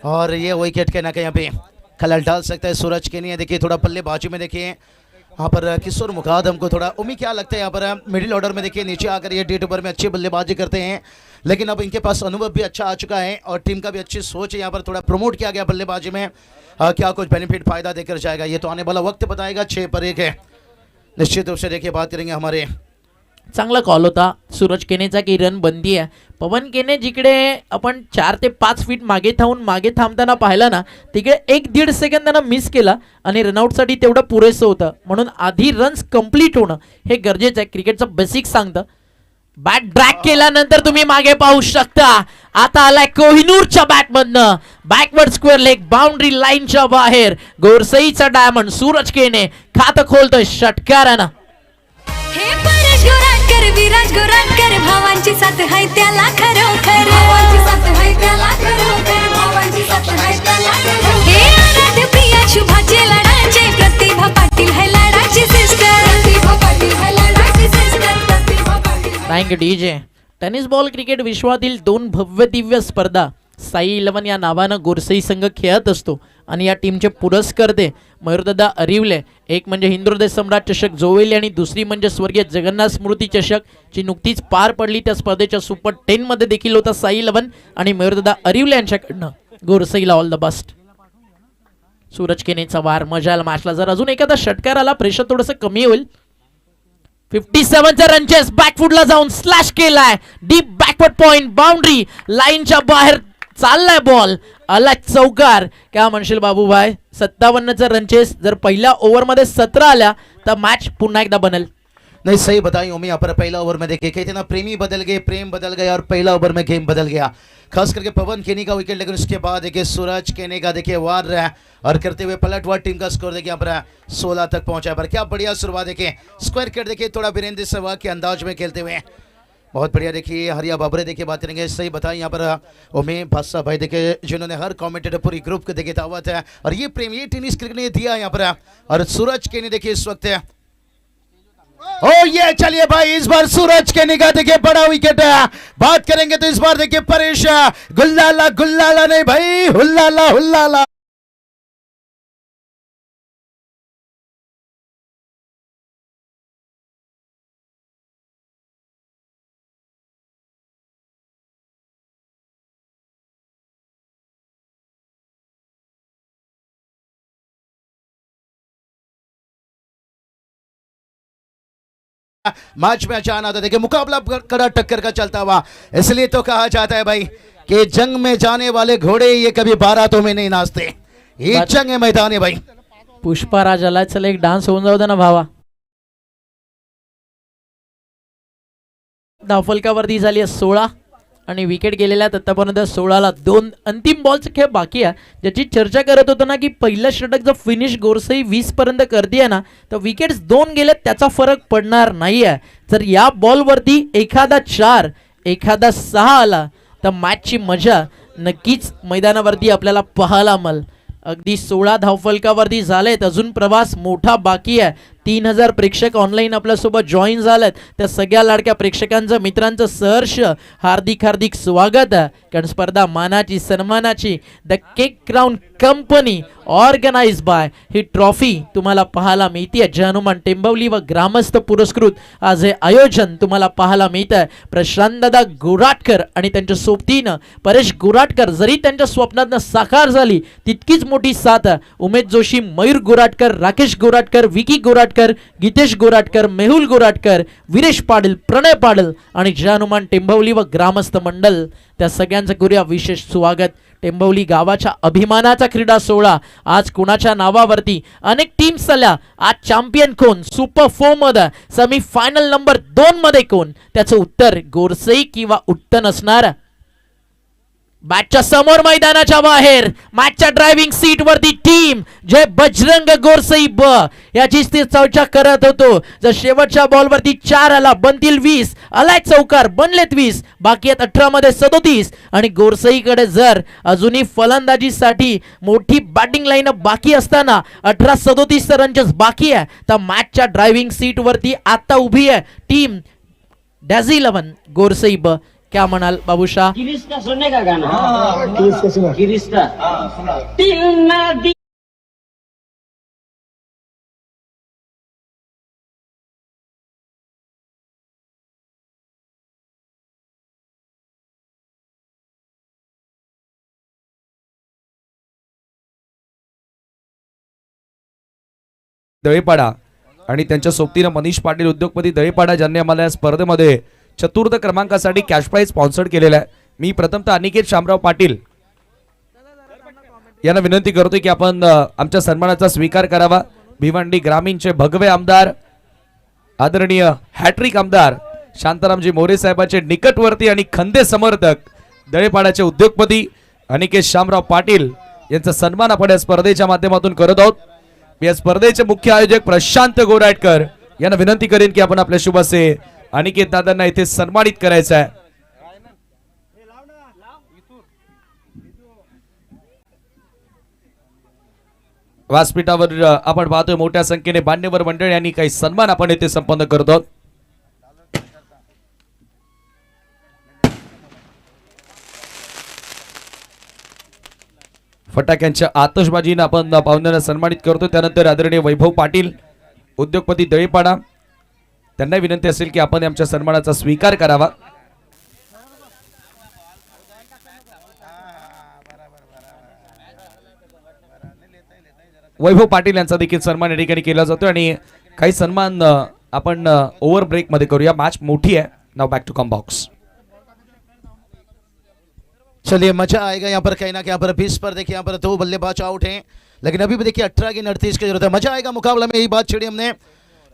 और ये विकेट के ना कहीं यहाँ पे खलल डाल सकता है. सूरज केनी देखिए थोड़ा बल्लेबाजी में देखिए यहाँ पर किशोर मुकादम को थोड़ा उम्मीद क्या लगता है यहाँ पर मिडिल ऑर्डर में देखिए नीचे आकर ये डेट ओवर में अच्छी बल्लेबाजी करते हैं. लेकिन अब इनके पास अनुभव भी अच्छा आ चुका है और टीम का भी अच्छी सोच है। यहाँ पर थोड़ा प्रमोट किया गया बल्लेबाजी में, क्या कुछ बेनिफिट फायदा देकर जाएगा ये तो आने वाला वक्त बताएगा। 6 पर 1 है निश्चित रूप से। देखिए बात करेंगे हमारे चांगला कॉल होता सूरज केनेचा की रन बंदी आहे. पवन केने जिकडे आपण 4 ते 5 फीट मागे थांबताना पाहिलं ना, तिकडे 1-1.5 सेकंद त्यानं मिस केला आणि रनआउटसाठी तेवढं पुरेसं होतं. म्हणून आधी रन्स कंप्लीट होणं हे गरजेचं आहे. क्रिकेटचं बेसिक सांगतं. बॅट ड्रॅग केल्यानंतर तुम्ही मागे पाहू शकता. आता आलाय कोहिनूरच्या बॅटमधनं बॅकवर्ड स्क्वेअर लेग बाउंड्री लाईनच्या बाहेर. गोरसईचा डायमंड सूरज केने खातं खोलतोय षटकारानं. हे परेश गोराटकर विराज गोराटकर भावांची साथ हाय त्याला खरोखर. भावांची साथ हाय त्याला खरोखर. भावांची साथ हाय त्याला खरोखर. हे आराध्य प्रिया शुभाचे लाडाचे प्रतिभा पाटील है लाडाची सिस्टर. प्रतिभा पाटील है लाडाची sister. Pratibha Patil. Thank you DJ. Tennis ball cricket विश्वातील 2 भव्य दिव्य स्पर्धा साई 11 या नावानं गोरसई संघ खेळत असतो आणि या टीमचे पुरस्कर्ते मयूरदादा अरिवले. एक म्हणजे हिंदुहृदय सम्राट चषक जोवेली आणि दुसरी म्हणजे स्वर्गीय जगन्नाथ स्मृती चषक जी नुकतीच पार पडली. त्या स्पर्धेच्या सुपर 10 मध्ये देखील होता साई 11 आणि मयूरदादा अरिवले यांच्याकडनं गोरसईला ऑल द बेस्ट. सूरज केनेचा वार मजाल मॅचला. जर अजून एखादा षटकार आला प्रेशर थोडंसं कमी होईल. 57चा रनचेस बॅकफुटला जाऊन स्लॅश केलाय. डीप बॅकवर्ड पॉइंट बाउंड्री लाईनच्या बाहेर चाललाय बॉल. आला चौकार. क्या म्हणशील बाबूभाई? 57चा रनचेस जर पहिल्या ओव्हरमध्ये 17 आल्या तर मॅच पुन्हा एकदा बनेल. नहीं सही बताई ओमी। यहाँ पर पहला ओवर में देखिए कहते ना प्रेमी बदल गए, प्रेम बदल गया और पहला ओवर में गेम बदल गया। खास करके पवन केनी का विकेट, लेकिन उसके बाद देखिए सूरज केनी का देखिए वार रहा और करते हुए पलटवार टीम का स्कोर देखिए यहाँ पर 16 तक पहुंचा। पर क्या बढ़िया शुरुआत देखिए। स्क्वायर कट देखिए थोड़ा वीरेंद्र सहवाग के अंदाज में खेलते हुए बहुत बढ़िया। देखिए हरिया बाबरे देखिए बात करेंगे। सही बताएं यहाँ पर ओमे बादशाह भाई देखिए जिन्होंने हर कमेंटेटर पूरी ग्रुप को देखिए दावत है और ये प्रेम ये टेनिस क्रिकेट ने दिया यहाँ पर। और सूरज केनी देखिए इस वक्त ओ ये चलिए भाई इस बार सूरज केनी का देखिए बड़ा विकेट है। बात करेंगे तो इस बार देखिए परेश गुल्लाला गुल्लाला नहीं भाई हुल्लाला हुल्लाला। मैच में अचानक था देखिए मुकाबला कड़ा टक्कर का चलता हुआ। इसलिए तो कहा जाता है भाई कि जंग में जाने वाले घोड़े ये कभी बारातों में नहीं नाचते। ये जंग है मैदान है भाई। पुष्पा राजाला चला एक डान्स होऊन जाऊ दे ना भावा. धावफलकावरती झाली आहे 16 आणि विकेट गेलेल्या आहेत आतापर्यंत 16ला 2 अंतिम बॉलचा खेळ बाकी आहे. ज्याची चर्चा करत होतो ना की पहिलं षटक जर फिनिश गोरसई 20 पर्यंत करते ना तर विकेट्स 2 गेले त्याचा फरक पडणार नाही आहे. जर या बॉलवरती एखादा 4 एखादा 6 आला तर मॅचची मजा नक्कीच मैदानावरती आपल्याला पाहायला मिळेल. अगदी 16 धावफलकावरती झालेत. अजून प्रवास मोठा बाकी आहे. 3000 प्रेक्षक ऑनलाईन आपल्यासोबत जॉईन झालेत. त्या सगळ्या लाडक्या प्रेक्षकांचं मित्रांचं सहर्ष हार्दिक हार्दिक स्वागत आहे. कारण स्पर्धा मानाची सन्मानाची the cake crown company organise by ही ट्रॉफी तुम्हाला पाहायला मिळते. जय हनुमान टेंबवली व ग्रामस्थ पुरस्कृत आज हे आयोजन तुम्हाला पाहायला मिळत आहे. प्रशांतदादा गोराटकर आणि त्यांच्या सोबतीनं परेश गोराटकर जरी त्यांच्या स्वप्नातनं साकार झाली तितकीच मोठी साथ आहे. उमेश जोशी, मयूर गोराटकर, राकेश गोराटकर, विकी गोराटकर, गीतेश गोराटकर, मेहुल गोराटकर, वीरेश पाटील, प्रणय पाटील आणि जय हनुमान टेंबवली व ग्रामस्थ मंडळ त्या सगळ्यांचं करूया विशेष स्वागत. टेंबवली गावाच्या अभिमानाचा क्रीडा सोहळा आज कुणाच्या नावावरती. अनेक टीम्स आल्या. आज चॅम्पियन कोण, सुपर 4 मध्ये सेमी फायनल नंबर 2 मध्ये कोण, त्याचं उत्तर गोरसई किंवा उत्तन असणार. बॅटच्या समोर मैदानाच्या बाहेर मॅचच्या ड्रायव्हिंग सीट वरती टीम जय बजरंग गोरसई ब याची चर्चा करत होतो. जर शेवटच्या बॉल वरती 4 आला बनतील 20, आलाय चौकार बनलेत 20, बाकी आहेत 18 मध्ये 37 आणि गोरसईकडे जर अजूनही फलंदाजीसाठी मोठी बॅटिंग लाईन बाकी असताना 18-37 रनचेस बाकी आहे तर मॅचच्या ड्रायव्हिंग सीट वरती आता उभी आहे टीम डॅझी 11 गोरसई ब. क्या म्हणाल बाबूशाह? गिरीश का सुनने का गाना गिरीश का दळेपाडा आणि त्यांच्या सोबतीनं मनीष पाटील उद्योगपती दळेपाडा ज्यांनी आम्हाला या स्पर्धेमध्ये चतुर्थ क्रमांकासाठी कॅश प्राइज स्पॉन्सर्ड केलेला आहे. मी प्रथमतः अनिकेत शामराव पाटील यांना विनंती करतोय की आपण आमच्या सन्मानाचा स्वीकार करावा. भिवंडी ग्रामीणचे भगवे आमदार आदरणीय हॅट्रिक आमदार शांतारामजी मोरे साहेबांचे निकटवर्ती आणि खंदे समर्थक दळेपाड्याचे उद्योगपती अनिकेत शामराव पाटील यांचा सन्मान आपण या स्पर्धेच्या माध्यमातून करत आहोत. या स्पर्धेचे मुख्य आयोजक प्रशांत गोराटकर यांना विनंती करेन की आपण आपल्या शुभ असे अनिकेत दादांना इथे सन्मानित करायचं आहे. व्यासपीठावर आपण पाहतोय मोठ्या संख्येने मान्यवर मंडळी आणि काही सन्मान आपण येथे संपन्न करत आहोत. फटाक्यांच्या आतषबाजीने आपण पाहुण्यांना सन्मानित करतो. त्यानंतर आदरणीय वैभव पाटील उद्योगपती दळेपाडा त्यांना विनंती असेल की आपण आमच्या सन्मानाचा स्वीकार करावा. वैभव पाटील यांचा देखील सन्मान या ठिकाणी केला जातो आणि काही सन्मान आपण ओव्हर ब्रेक मध्ये करूया. मॅच मोठी आहे. Now back to comm box. चलिए मजा आएगा यहाँ पर कहीं ना कहीं यहाँ पर 20 पर देखिए यहाँ पर 2 बल्लेबाज आउट हैं, लेकिन अभी भी देखिए 18 की 38 की जरूरत है. मजा आएगा मुकाबला में. यही बात छिड़ी हमने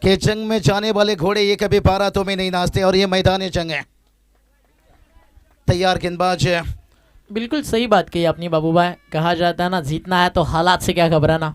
कि जंग में जाने वाले घोड़े ये कभी पारा तो में नहीं नाचते और ये मैदान जंग है. तैयार गेंदबाज बिल्कुल सही बात कही आपने बाबू भाई. कहा जाता है ना, जीतना है तो हालात से क्या घबराना,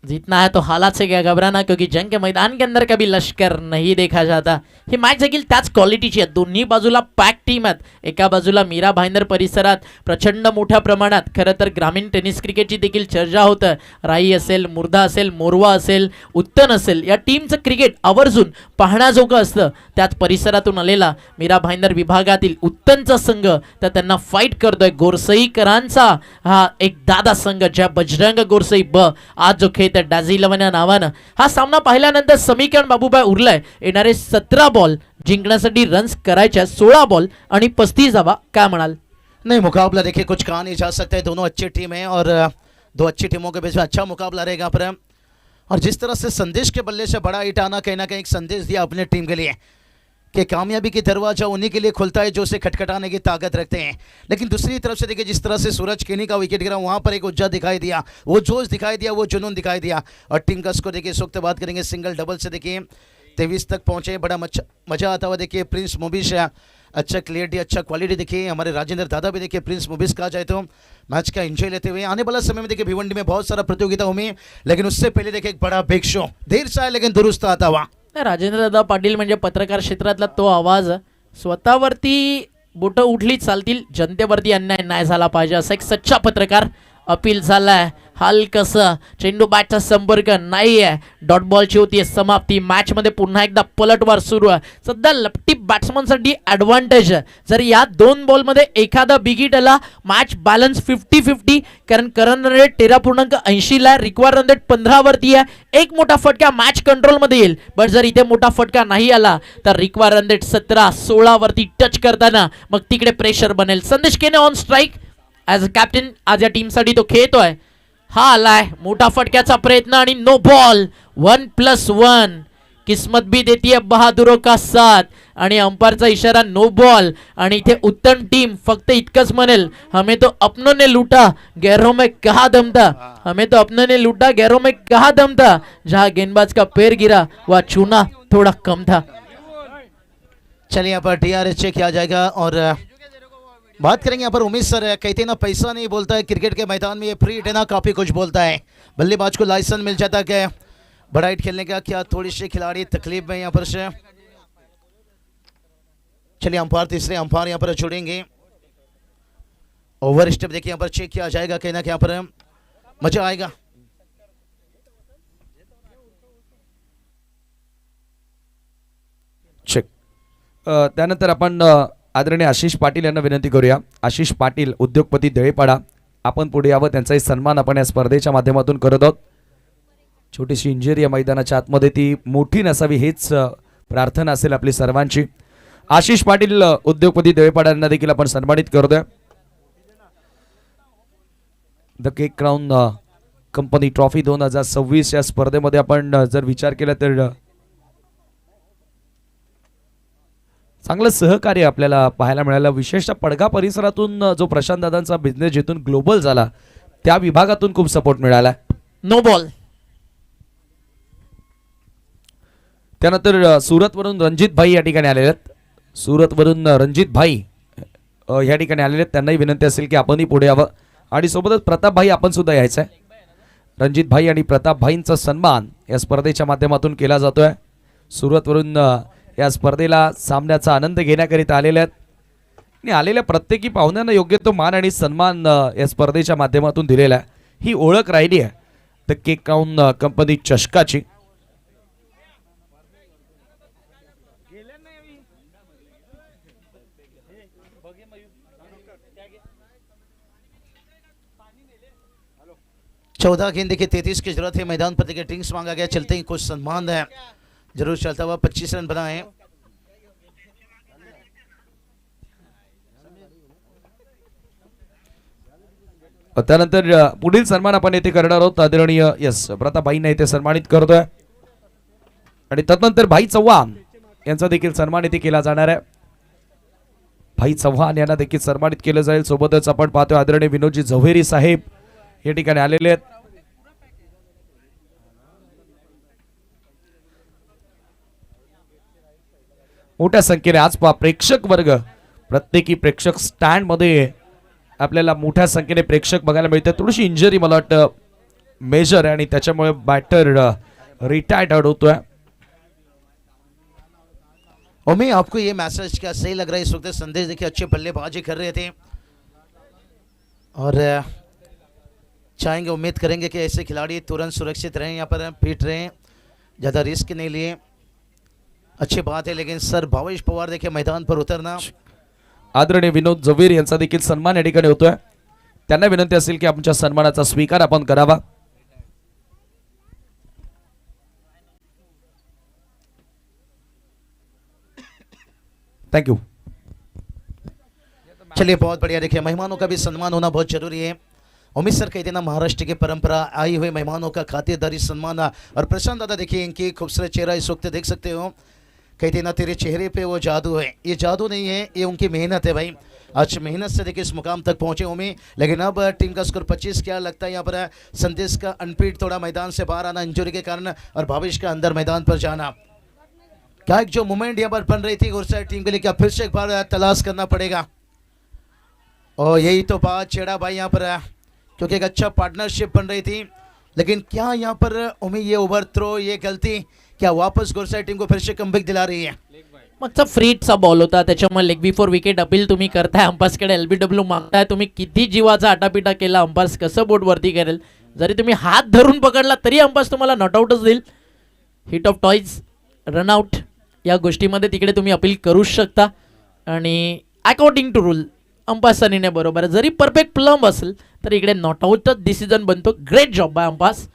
जीतना है तो हालात से क्या घबराना, क्योंकि जंग के मैदान के अंदर कभी लश्कर नहीं देखा जाता. ही मॅच देखील त्याच क्वालिटीची आहे. दोन्ही बाजूला पॅक टीम आहेत. एका बाजूला मीरा भाईंदर परिसरात प्रचंड मोठ्या प्रमाणात खरं तर ग्रामीण टेनिस क्रिकेटची देखील चर्चा होतं. राई असेल, मुर्धा असेल, मोरवा असेल, उत्तन असेल, या टीमचं क्रिकेट आवर्जून पाहण्याजोगं असतं. त्याच परिसरातून आलेला मीरा भाईंदर विभागातील उत्तनचा संघ तर त्यांना फाईट करतोय. गोरसईकरांचा हा एक दादा संघ ज्या बजरंग गोरसई ब आज जो खेळ तर डाझी 11 या नावानं हा सामना पाहिल्यानंतर समीकरण बाबूबाई उरलाय. येणारे 17 बॉल जिंकण्यासाठी रन्स करायच्या, 16 बॉल आणि 35 धावा. काय म्हणाल? नहीं, मुकाबला देखिए कुछ कहा नहीं जा सकता है. दोनों अच्छी टीम है और दो अच्छी टीमों के बीच में अच्छा मुकाबला रहेगा पर. और जिस तरह से संदेश के बल्ले से बड़ा हिट आना कहीं ना कहीं एक संदेश दिया अपने टीम के लिए कि कामयाबी की दरवाजा उन्हीं के लिए खुलता है जो उसे खटखटाने की ताकत रखते हैं. लेकिन दूसरी तरफ से देखिए जिस तरह से सूरज केनी का विकेट गिरा, वहाँ पर एक ऊर्जा दिखाई दिया, वो जोश दिखाई दिया, वो जुनून दिखाई दिया. और टीम का स्कोर देखिए इस वक्त बात करेंगे सिंगल डबल से देखिए 23 तक पहुँचे. बड़ा मजा आता हुआ देखिए प्रिंस मुबिश अच्छा क्लियरिटी, अच्छा क्वालिटी देखिए. हमारे राजेंद्र दादा भी देखिए प्रिंस मुबिश कहा जाए तो मैच का एंजॉय लेते हुए. आने वाला समय में देखिए भिवंडी में बहुत सारा प्रतियोगिता हुई, लेकिन उससे पहले देखिए एक बड़ा बिग शो देर से आया लेकिन दुरुस्त आता हुआ. राजेंद्र दादा पाटील म्हणजे पत्रकार क्षेत्रातला तो आवाज. स्वतःवरती बोटं उठली चालतील, जनतेवरती अन्याय नाही झाला पाहिजे असा एक सच्चा पत्रकार. अपील झालाय, हलकसं चेंडू बॅटचा संपर्क नाही आहे. डॉट बॉलची होती समाप्ती. मॅचमध्ये पुन्हा एकदा पलटवार सुरू आहे. सध्या लपटी बॅट्समनसाठी ॲडव्हान्टेज आहे. जर या 2 बॉलमध्ये एखादा बिगिट आला, मॅच बॅलन्स 50-50. कारण करंट रन रेट 13.80 ला, रिक्वायर्ड रन रेट 15 वरती आहे. एक मोठा फटका मॅच कंट्रोलमध्ये येईल. बट जर इथे मोठा फटका नाही आला तर रिक्वायर्ड रन रेट 17-16 वरती टच करताना मग तिकडे प्रेशर बनेल. संदेश केने on strike as a captain आज या टीमसाठी तो खेळतोय. हा आलाय मोठा फटक्याचा प्रयत्न आणि नो बॉल. 1+1. किस्मत भी देती है बहादुरों का साथ. आणि अंपायरचा इशारा नो बॉल. आणि इथे उत्तम टीम फक्त इतकंच म्हणेल, हमें तो अपनों ने लूटा गैरों में कहा दम था, हमें तो अपनों ने लूटा गैरों में कहा दम था. जहां गेंदबाज का पैर गिरा वह चूना थोड़ा कम था. चलिए यहाँ पर DRS चेक किया जाएगा और बात करेंगे यहाँ पर उमेश सर. कहते ना पैसा नहीं बोलता है क्रिकेट के मैदान में, ये फ्री हिट है ना काफ़ी कुछ बोलता है. बल्लेबाज को लाइसेंस मिल जाता है कि बड़ा हिट खेलने का. क्या थोड़ी सी खिलाड़ी तकलीफ में यहाँ पर से. चलिए अंपायर तीसरे अंपायर यहाँ पर जुड़ेंगे. ओवर स्टेप देखिए यहाँ पर चेक किया जाएगा. कहना कि यहाँ पर मजा आएगा. चेक. त्यानंतर आपण आदरणीय आशिष पाटील यांना विनंती करूया. आशिष पाटील उद्योगपती दळेपाडा आपण पुढे यावं. त्यांचाही सन्मान आपण या स्पर्धेच्या माध्यमातून करत आहोत. छोटीशी इंजुरी या मैदानाच्या आतमध्ये, ती मोठी नसावी हेच प्रार्थना असेल आपली सर्वांची. आशिष पाटील उद्योगपती दळेपाडा यांना देखील आपण सन्मानित करतोय. The cake crown company trophy 2026 या स्पर्धेमध्ये आपण जर विचार केला तर चांगलं सहकार्य आपल्याला पाहायला मिळालं. विशेषतः पडगा परिसरातून जो प्रशांत दादांचा बिझनेस जिथून ग्लोबल झाला त्या विभागातून खूप सपोर्ट मिळाला. No ball. त्यानंतर सुरतवरून रणजित भाई या ठिकाणी आलेले आहेत. सुरतवरून रणजित भाई या ठिकाणी आलेले आहेत. त्यांनाही विनंती असेल की आपणही पुढे यावं आणि सोबतच प्रताप भाई आपण सुद्धा यायचं आहे. रणजित भाई आणि प्रताप भाईंचा सन्मान या स्पर्धेच्या माध्यमातून केला जातोय. सुरतवरून या स्पर्धेला सामन्याचा आनंद घेण्याकरिता आलेले आहेत आणि आलेल्या प्रत्येकी पाहुण्यांना योग्य तो मान आणि सन्मान या स्पर्धेच्या माध्यमातून दिलेला आहे. ही ओळख राहिली आहे द केक काउन कंपनी चषकाची. चौदह गेंद देखिए 33 की जरूरत है. मैदान पर देखिए ड्रिंक्स मांगा गया. चलते ही कुछ सम्मान है जरूर चलता हुआ. 25 रन बनाए. त्यानंतर पुढील सन्मान आपण येथे करणार आहोत. आदरणीय प्रतापभाईंना येथे सन्मानित करतोय आणि तदनंतर भाई चव्हाण यांचा देखील सन्मान येथे केला जाणार आहे. भाई चव्हाण यांना देखील सन्मानित केलं जाईल. सोबतच आपण पाहतोय आदरणीय विनोदजी झवेरी साहेब या ठिकाणी आलेले आहेत. मोठ्या संख्येने आज प्रेक्षक वर्ग प्रत्येकी प्रेक्षक स्टँड मध्ये आपल्याला मोठ्या संख्येने प्रेक्षक बघायला मिळतात. थोडीशी इंजरी मला वाटतं मेजर आणि त्याच्यामुळे बॅटर रिटायर्ड होतोय. ओमी आपको ये मैसेज क्या सही लग रहा है इस वक्त? संदेश देखिए अच्छे बल्लेबाजी कर रहे थे और चाहेंगे उम्मीद करेंगे कि ऐसे खिलाड़ी तुरंत सुरक्षित रहें, यहाँ पर पीट रहे हैं, ज़्यादा रिस्क नहीं लिए. अच्छी बात है. लेकिन सर भावेश पवार देखिए मैदान पर उतरना. आदरणीय विनोद झवेर यांचा देखील सन्मान या ठिकाणी होतोय. त्यांना विनंती असेल की आमच्या सन्मानाचा स्वीकार आपण करावा. थँक्यू. चलिए बहुत बढ़िया. देखिए मेहमानों का भी सम्मान होना बहुत जरूरी है. उम्मीद सर कहते ना महाराष्ट्र की परंपरा आई हुए मेहमानों का खातिरदारी सम्मान. और प्रशांत दादा देखिए इनकी खूबसूरत चेहरा इस वक्त देख सकते हो. कहते ना तेरे चेहरे पे वो जादू है. ये जादू नहीं है, ये उनकी मेहनत है भाई. आज मेहनत से देखिए इस मुकाम तक पहुंचे उम्मीद. लेकिन अब टीम का स्कोर 25. क्या लगता है यहाँ पर संदेश का अनपीट थोड़ा मैदान से बाहर आना इंजरी के कारण और भावेश का अंदर मैदान पर जाना. क्या एक जो मूवमेंट यहाँ पर बन रही थी गुरसाई टीम के लिए, क्या फिर से एक बार तलाश करना पड़ेगा. और यही तो बात छेड़ा भाई यहाँ पर क्योंकि एक अच्छा पार्टनरशिप बन रही थी. लेकिन क्या यहाँ पर उम्मीद ये ओव्हर थ्रो, ये गलती क्या वापस गुरसाई टीम को फिर से कमबॅक दिला रही है. मागचा फ्रीटचा बॉल होता त्याच्यामुळे लेग बिफोर विकेट अपील तुम्ही करताय. अंपायर्सकडे LBW मागताय. तुम्ही किती जीवाचा आटापिटा केला अंपायर्स कसं बोट वरती करेल. जरी तुम्ही हात धरून पकडला तरी अंपायर्स तुम्हाला नॉट आउटच देईल. हिट ऑफ टॉईज, रनआउट या गोष्टीमध्ये तिकडे तुम्ही अपील करूच शकता आणि अकॉर्डिंग टू रूल अंपायर्स सनीने बरोबर. जरी परफेक्ट प्लम असेल तर इकडे नॉट आउटच डिसिजन बनतो. Great job by umpires.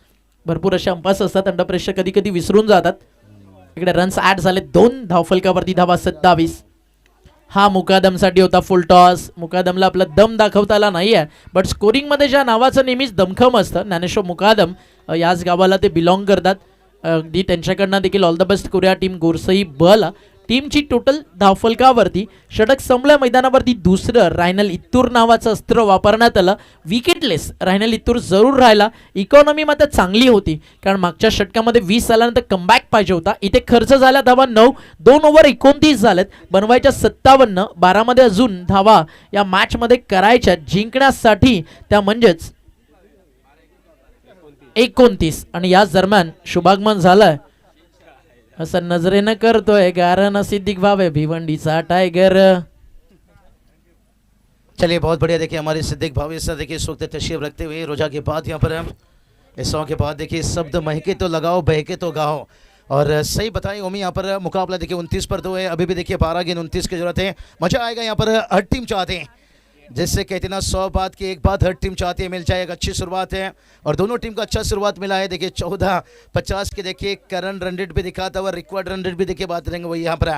भरपूर असे अंपायर्स असतात अंडर प्रेशर कधी कधी विसरून जातात. इकडे रन्स ॲड झाले 2 धावफलकावरती धावा 27. हा मुकादमसाठी होता फुल टॉस. मुकादमला आपला दम दाखवता आला नाही आहे बट स्कोरिंगमध्ये ज्या नावाचं नेहमीच दमखम असतं ज्ञानेश्वर मुकादम याच गावाला ते बिलॉंग करतात. अगदी त्यांच्याकडनं देखील ऑल द बेस्ट करूया टीम गोरसई बला. टीमची टोटल धावफलकावरती षटक संपल्या मैदानावरती दुसरं रायनल इत्तूर नावाचं अस्त्र वापरण्यात आलं. विकेटलेस रायनल इत्तूर जरूर राहिला. इकॉनॉमी मात्र चांगली होती कारण मागच्या षटकामध्ये 20 आल्यानंतर कमबॅक पाहिजे होता. इथे खर्च झाला धावा 9. 2 ओव्हर 29 झालेत. बनवायच्या 57. 12 मध्ये अजून धावा या मॅचमध्ये करायच्या जिंकण्यासाठी. त्या म्हणजेच 29 आणि याच दरम्यान शुभागमन झालाय असं नजरेनं करतोय कारण सिद्दीक भावे भिवंडीचा टायगर. चलिए बहुत बढ़िया. देखिए हमारे सिद्दीक भावे सर देखिए इस वक्त तशरीफ रखते हुए रोजा के बाद यहाँ पर इस सॉन्ग के बाद देखिए शब्द महके तो लगाओ बहके तो गाओ. और सही बताएं ओमी यहाँ पर मुकाबला देखिए 29 पर 2 है. अभी भी देखिए 12 गेंद 29 की जरूरत है. मजा आएगा यहाँ पर. हर टीम चाहते हैं जैसे कहते ना 100 बात की एक बात हर टीम चाहती है मिल जाए. एक अच्छी शुरुआत है और दोनों टीम का अच्छा शुरुआत मिला है. देखिए 14-50 के देखिए करंट रन रेट भी दिखाता हुआ रिक्वायर्ड रन रेट भी देखिए बात करेंगे वही यहाँ पर.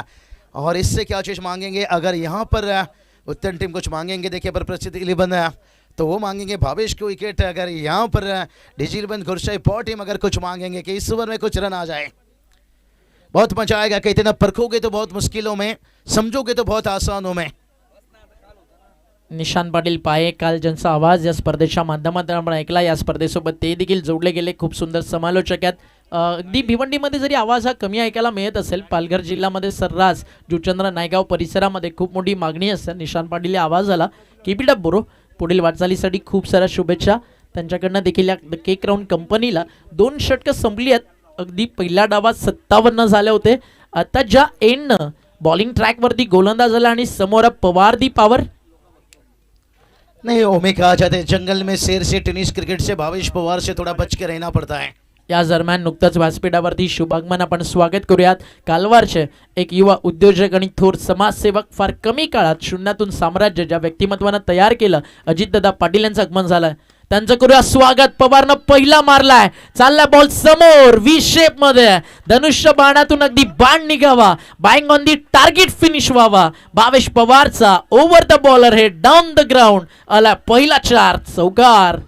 और इससे क्या चीज़ मांगेंगे अगर यहाँ पर उत्तर टीम कुछ मांगेंगे देखिए पर प्रसिद्ध 11 तो वो मांगेंगे भावेश को विकेट। अगर यहाँ पर डिजिलबंद गुरशाई पॉ टीम अगर कुछ मांगेंगे कि इस ओवर में कुछ रन आ जाए, बहुत मजा आएगा। कहते ना परखोगे तो बहुत मुश्किलों में, समझोगे तो बहुत आसानों में। निशांत पाटील पाये, काल ज्यांचा आवाज या स्पर्धेच्या माध्यमातून आपण ऐकला, या स्पर्धेसोबत ते देखील जोडले गेले. खूप सुंदर समालोचक आहेत. अगदी भिवंडीमध्ये जरी आवाज हा कमी ऐकायला मिळत असेल, पालघर जिल्ह्यामध्ये सर्रास जुचंद्र नायगाव परिसरामध्ये खूप मोठी मागणी असते निशांत पाटील या आवाजाला. Keep it up bro. पुढील वाटचालीसाठी खूप साऱ्या शुभेच्छा त्यांच्याकडनं देखील. या केक राऊंड कंपनीला 2 षटकं संपली आहेत. अगदी पहिल्या डावात 57 झाले होते. आता ज्या एंडनं बॉलिंग ट्रॅकवरती गोलंदाज आला आणि समोर पवार दी पॉवर. नहीं, ओमे कहा जाता है जंगल में शेर से, टेनिस क्रिकेट से भावेश पवार से थोड़ा बच के रहना पड़ता है. या दरम्यान नुकतंच व्यासपीठावरती शुभागमन आपण स्वागत करूयात. कालवारचे एक युवा उद्योजक आणि थोर समाजसेवक, फार कमी काळात शून्यातून साम्राज्य ज्या व्यक्तिमत्वानं तयार केलं, अजितदादा पाटील यांचं आगमन झालंय. त्यांचं करूया स्वागत. पवारनं पहिला मारलाय, चालला बॉल समोर व्ही शेप मध्ये. धनुष्य बाणातून अगदी बाण निघावा, bang on the target finish व्हावा. भावेश पवारचा over the bowler head down the ground आला पहिला 4 चौकार.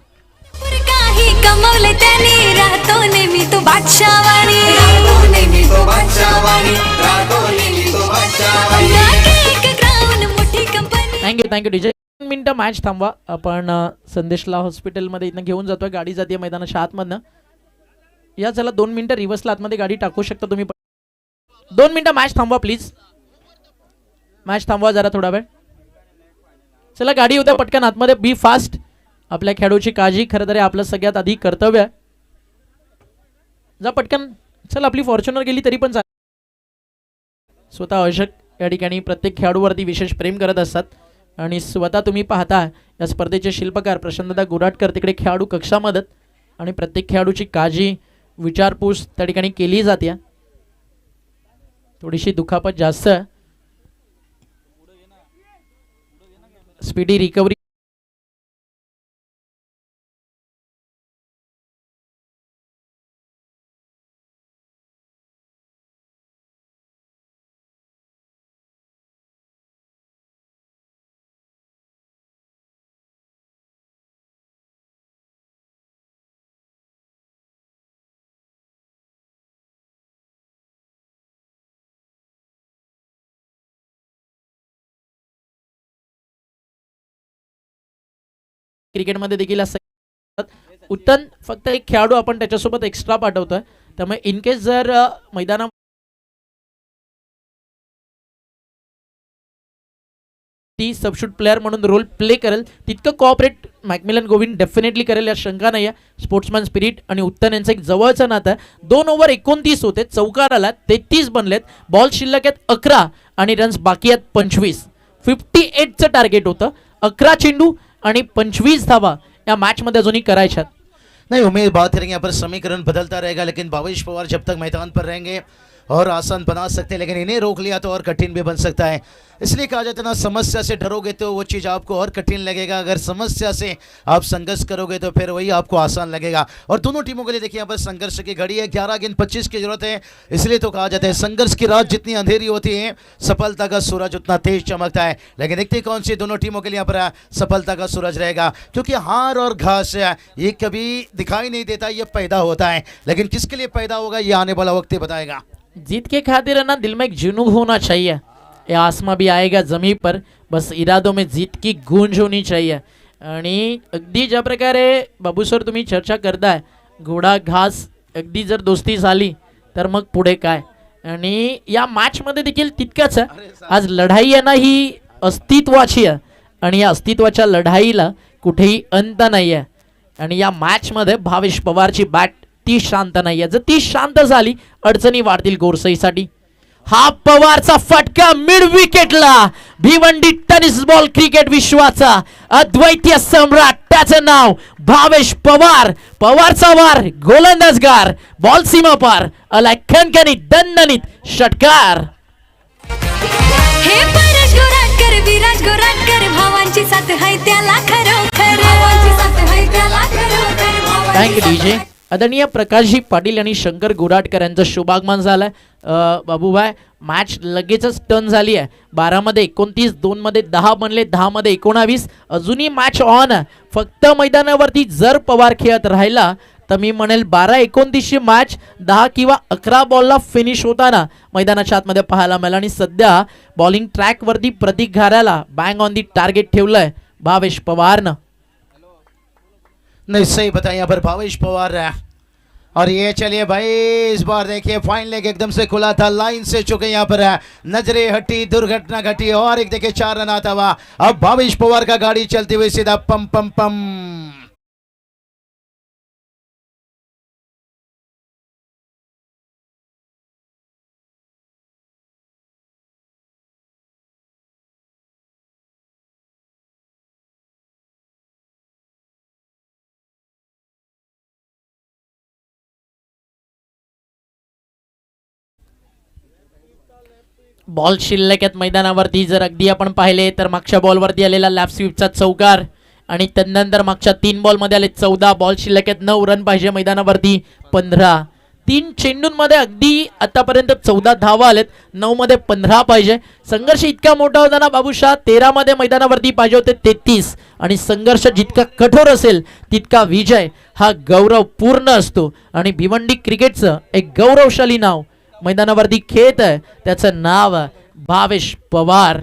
काही कमवले त्याने, राहतो नेहमी तो बादशाहवाणी, राहतो नेहमी तो बादशाहवाणी, राहतो नेहमी तो बादशाहवाणी. एक ग्राउंड मोठी कंपनी. Thank you DJ. 2 मिनिटं मॅच थांबवा. आपण संदेशला हॉस्पिटलमध्ये इथनं घेऊन जातोय. गाडी जाते मैदानाच्या आतमधनं. या चला 2 मिनिटं रिव्हर्सला आतमध्ये गाडी टाकू शकता तुम्ही. 2 मिनिटं मॅच थांबवा प्लीज. मॅच थांबवा जरा थोडा वेळ. चला गाडी होत्या पटकन आतमध्ये. बी फास्ट. आपल्या खेळाडूची काळजी खरं तर आपलं सगळ्यात आधी कर्तव्य आहे. जा पटकन. चल आपली फॉर्च्युनर गेली तरी पण चालेल. स्वतः अशक या ठिकाणी प्रत्येक खेळाडूवरती विशेष प्रेम करत असतात आणि स्वतः तुम्ही पाहता या स्पर्धेचे शिल्पकार प्रशांतदा गुराटकर तिकडे खेळाडू कक्षामध्ये आणि प्रत्येक खेळाडूची काळजी विचारपूस त्या ठिकाणी केली जाते. थोडीशी दुखापत जास्त आहे. Speedy recovery. क्रिकेटमध्ये देखील असं उत्तम फक्त एक खेळाडू आपण त्याच्यासोबत एक्स्ट्रा पाठवतोय. त्यामुळे इन केस जर मैदाना ती सबशूट प्लेअर म्हणून रोल प्ले करेल तितकं कोऑपरेट मॅकमिलन गोविंद डेफिनेटली करेल, या शंका नाही आहे. स्पोर्ट्समॅन स्पिरिट आणि उत्तन यांचं एक जवळचं नातं आहे. 2 ओव्हर 29 होते, चौकार आला, 33 बनलेत. बॉल शिल्लक आहेत 11 आणि रन्स बाकी आहेत 25. 58चं टार्गेट होतं. 11 चेंडू आणि 25 धावा या मैच में अजूनही करायच्यात. नहीं, उम्मीद बात करेंगे यहाँ पर समीकरण बदलता रहेगा, लेकिन भावेश पवार जब तक मैदान पर रहेंगे और आसान बना सकते हैं, लेकिन इन्हें रोक लिया तो और कठिन भी बन सकता है. इसलिए कहा जाता है ना, समस्या से डरोगे तो वो चीज़ आपको और कठिन लगेगा, अगर समस्या से आप संघर्ष करोगे तो फिर वही आपको आसान लगेगा. और दोनों टीमों के लिए देखिए यहाँ पर संघर्ष की घड़ी है. 11 गेंद 25 की जरूरत है. इसलिए तो कहा जाता है संघर्ष की रात जितनी अंधेरी होती है, सफलता का सूरज उतना तेज चमकता है. लेकिन देखते कौन सी दोनों टीमों के लिए यहाँ पर सफलता का सूरज रहेगा, क्योंकि हार और घास ये कभी दिखाई नहीं देता, ये पैदा होता है. लेकिन किसके लिए पैदा होगा ये आने वाला वक्त ही बताएगा. जीत के खातिर है ना दिल में एक जुनून होना चाहिए. ये आसमां भी आएगा जमीन पर, बस इरादों में जीत की गूंज होनी चाहिए. आणि अगदी ज्या प्रकारे बाबू सर तुम्ही चर्चा करताय, घोडा घास अगदी जर दोस्ती झाली तर मग पुढे काय. आणि या मॅचमध्ये देखील तितकंच आहे. आज लढाई आहे ना ही अस्तित्वाची आहे आणि या अस्तित्वाच्या लढाईला कुठेही अंत नाही आहे. आणि या मॅचमध्ये भावेश पवारची बॅट ती शांत नाही आहे. जर ती शांत झाली अडचणी वाढतील गोरसईसाठी. हा पवारचा फटका मिड विकेटला. भिवंडी टेनिस बॉल क्रिकेट विश्वाचा अद्वितीय सम्राट, त्याचं नाव भावेश पवार. पवारचा वार गोलंदाजगार, बॉल सीमा पार, आलाय खणखणीत दणदणीत षटकार. हे परेश गोराटकर, विराज गोराटकर, भावांची साथ आहे त्याला खरोखर, भावांची साथ आहे त्याला खरोखर. Thank you DJ. आदरणीय प्रकाशजी पाटील आणि शंकर गोराटकर यांचं शुभागमन झालंय. बाबूभाई मॅच लगेचच टर्न झाली आहे. 12 मध्ये 29, 2 मध्ये 10 बनले, 10 मध्ये 19. अजूनही मॅच ऑन आहे. फक्त मैदानावरती जर पवार खेळत राहिला तर मी म्हणेल 12-29 मॅच 10 किंवा 11 बॉलला फिनिश होताना मैदानाच्या आतमध्ये पाहायला मिळालं. आणि सध्या बॉलिंग ट्रॅकवरती प्रतीक घाऱ्याला बँग ऑन दी टार्गेट ठेवलंय भावेश पवारनं. नहीं सही बताया यहाँ पर भावेश पवार है। और ये चलिए भाई इस बार देखिए फाइन लेग एकदम से खुला था, लाइन से चुके यहाँ पर है, नजरे हटी, दुर्घटना घटी और एक देखिए 4 रन आता हुआ। अब भावेश पवार का गाड़ी चलती हुई सीधा पम पम पम। बॉल शिल्लक आहेत मैदानावरती. जर अगदी आपण पाहिले तर मागच्या बॉलवरती आलेला लॅप स्वीपचा चौकार आणि त्यानंतर मागच्या 3 बॉलमध्ये आले 14. बॉल शिल्लक आहेत, 9 रन पाहिजे मैदानावरती 15. 3 चेंडूंमध्ये अगदी आतापर्यंत 14 धावा आलेत, 9 मध्ये 15 पाहिजे. संघर्ष इतका मोठा होता ना बाबूशा, 13 मध्ये मैदानावरती पाहिजे होते 33. आणि संघर्ष जितका कठोर असेल तितका विजय हा गौरवपूर्ण असतो. आणि भिवंडी क्रिकेटचं एक गौरवशाली नाव मैदानावरती खेळत आहे, त्याचं नाव भावेश पवार.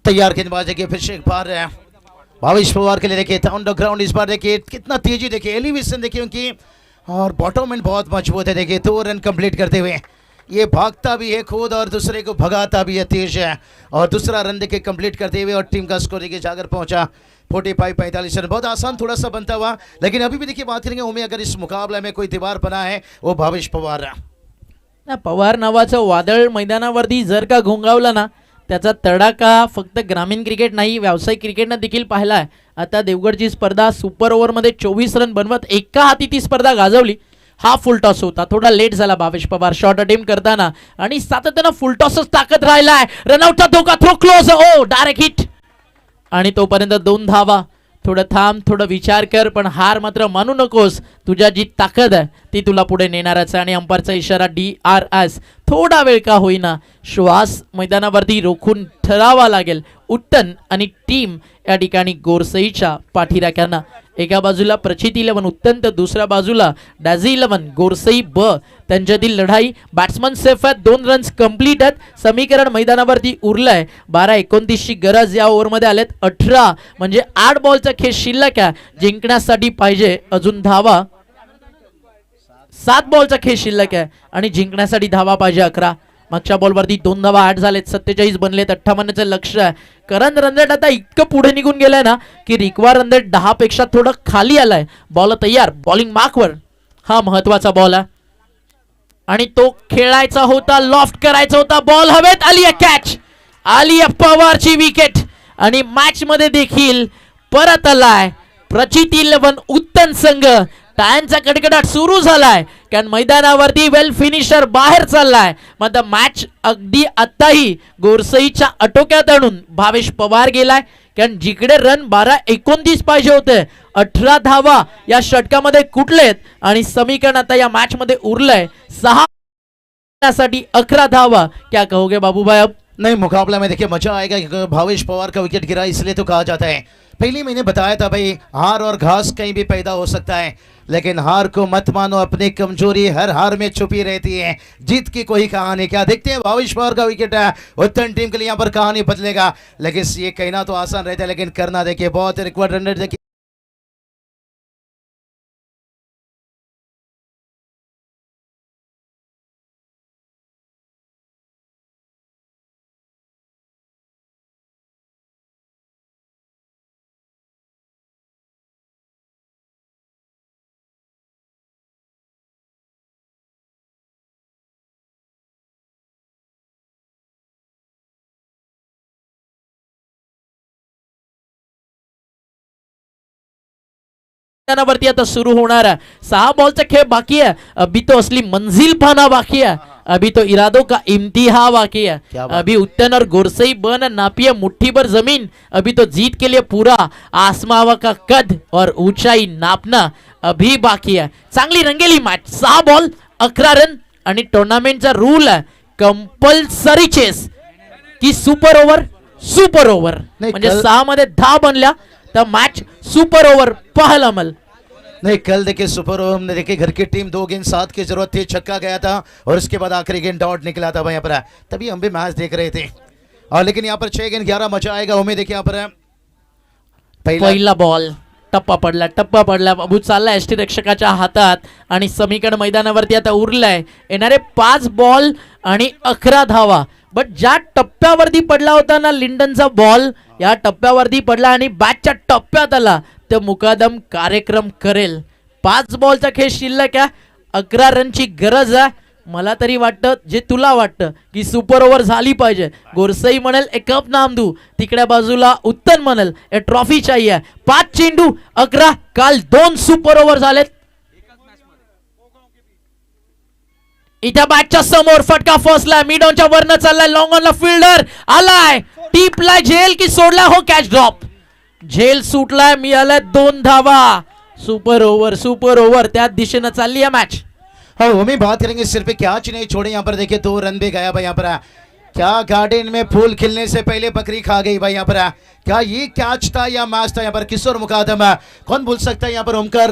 तैयार गेंदबाज देखिए फिर से एक बार भावेश पवार के लिए देखिए ऑन द ग्राउंड इस बार देखिए कितना तेजी, देखिए एलिवेशन देखिए उनकी, और बॉटम एंड बहुत मजबूत है. देखिए 2 रन कंप्लीट करते हुए ये भागता भी है खुद और दूसरे को भगाता भी है, तेज है. और दूसरा रन देखिए कंप्लीट करते हुए और टीम का स्कोर देखिए जाकर पहुंचा 45-45 रन. बहुत आसान थोड़ा सा बनता हुआ, लेकिन अभी भी देखिए बात करेंगे उमें अगर इस मुकाबले में कोई दीवार बना है वो भावेश पवार. पवार नावाचं वादळ मैदानावरती जर का घोंगावलं ना, त्याचा तडाखा फक्त ग्रामीण क्रिकेट नाही व्यावसायिक क्रिकेटनं देखील पाहिला आहे. आता देवगडची स्पर्धा सुपर ओव्हरमध्ये 24 रन बनवत एका हाती ती स्पर्धा गाजवली. हा फुल टॉस होता, थोडा लेट झाला भावेश पवार शॉट अटेम्प्ट करताना, आणि सातत्यानं फुल टॉसच टाकत राहिलाय. रनआउटचा धोका, थ्रो क्लोज, ओ डायरेक्ट हिट. आणि तोपर्यंत 2 धावा. थोडं थांब, थोडं विचार कर, पण हार मात्र मानू नकोस. तुझ्या जी ताकद आहे ती तुला पुढे नेणारच. आणि अंपायरचा इशारा DRS. थोडा वेळ का होईना श्वास मैदानावरती रोखून ठरावा लागेल. उत्तन आणि टीम या ठिकाणी गोरसईच्या पाठीराख्यांना. एका बाजूला प्रचित 11 उत्तन, तर दुसऱ्या बाजूला डॅझी 11 गोरसई ब. त्यांच्यातील लढाई. बॅट्समन सेफ आहेत, 2 रन्स कंप्लीट आहेत. समीकरण मैदानावरती उरलंय. 12-29ची गरज या ओव्हरमध्ये आलेत 18, म्हणजे 8 बॉलचा खेळ शिल्लक आहे. जिंकण्यासाठी पाहिजे अजून धावा. 7 बॉलचा खेळ शिल्लक आहे आणि जिंकण्यासाठी धावा पाहिजे 11. मागच्या बॉलवरती 2 धावा 8 झालेत, 47 बनलेत. 58चं लक्ष आहे. करण रणदेट आता इतकं पुढे निघून गेलाय ना की रिक्वा रणदेट 10 पेक्षा थोडं खाली आलाय. बॉल तयार, बॉलिंग मार्कवर. हा महत्वाचा बॉल आहे आणि तो खेळायचा होता, लॉफ्ट करायचा होता. बॉल हवेत आली आहे, कॅच आली आहे. पवारची विकेट. आणि मॅच मध्ये देखील परत आलाय प्रचित 11 उत्तन संघ. टाळ्यांचा कडकडाट सुरू झालाय, कारण मैदानावरती वेल फिनिशर बाहेर चाललाय. मात्र मॅच अगदी आताही गोरसईच्या आटोक्यात आणून भावेश पवार गेलाय, कारण जिकडे रन 12-29 पाहिजे होते 18 धावा या षटकामध्ये कुठलेत. आणि समीकरण आता या मॅच मध्ये उरलंय 6 साठी 11 धावा. क्या कहोगे बाबू भाई? अब नहीं, मुकाबला में देखिए मजा आएगा क्योंकि भावेश पवार का विकेट गिरा, इसलिए तो कहा जाता है. पहले मैंने बताया था भाई हार और घास कहीं भी पैदा हो सकता है, लेकिन हार को मत मानो. अपनी कमजोरी हर हार में छुपी रहती है. जीत की कोई कहानी क्या, देखते हैं भावेश पवार का विकेट है. उत्तन टीम के लिए यहाँ पर कहानी बदलेगा, लेकिन ये कहना तो आसान रहता है, लेकिन करना देखिए बहुत रिक्वायर्ड रन देखिए. वरती आता सुरू होणार आहे. 6 बॉलचा खेळ बाकी है. अभी तो असली मंजिल पाना बाकी है. अभी तो इरादों का इम्तिहा बाकी है. अभी उत्तन और गोरसई बन नापिए मुट्ठी भर जमीन. अभी तो जीत के लिए पूरा आसमावा का कद और ऊंचाई नापना अभी बाकी है. चांगली रंगेली मॅच. 6 बॉल 11 रन आणि टुर्नामेंटचा रूल आहे कंपल्सरी चेस की सुपर ओव्हर नाही, म्हणजे कल- 6 मध्ये 10 बनल्या तर मॅच सुपर ओव्हर पाहायला मिळेल. नहीं, कल देखिए सुपर ओवर में देखिए घर की टीम 2 गेंद 7 की जरूरत थी, छक्का गया था और उसके बाद आखिरी गेंद डॉट निकला था भाई यहाँ पर, तभी हम भी मैच देख रहे थे. और लेकिन यहाँ पर 6 गेंद 11 मजा आएगा. उम्मीद देखिए यहाँ पर पहिला बॉल टप्पा पडला बाबू चालला एसटी रक्षकाच्या हातात आणि समीकरण मैदानावरती आता उरलाय. येणारे 5 बॉल आणि 11 धावा. बट ज्या टप्प्यावरती पडला होता ना लिंडनचा बॉल, या टप्प्यावरती पडला आणि बॅटच्या टप्प्यात आला तर मुकादम कार्यक्रम करेल. 5 बॉलचा खेळ शिल्लक आहे, 11 रनची गरज आहे. मला तरी वाटतं जे तुला वाटतं की सुपर ओव्हर झाली पाहिजे. गोरसई म्हणेल ए कप नामदू, तिकड्या बाजूला उत्तन म्हणेल ए ट्रॉफी चाहिए. 5 चेंडू 11, काल 2 सुपर ओव्हर झालेत. इथं बॅटच्या समोर फटका फसला, मिड ऑनच्या वरनं चाललाय, लॉंग ऑनला फिल्डर आलाय, टिपलाय झेल की सोडला हो कॅच ड्रॉप. झेल सुटलाय, मिळालाय 2 धावा. सुपर ओव्हर त्या दिशेनं चालली आहे मॅच. हाँ, वो भी बात करेंगे. सिर पे कैच नहीं छोड़े. यहाँ पर देखिए 2 रन भी गया भाई यहाँ पर. क्या गार्डन में फूल खिलने से पहले बकरी खा गई भाई यहाँ पर. क्या ये कैच था या मैच था यहाँ पर. किशोर मुकादम, कौन भूल सकता है यहाँ पर. ओमकार,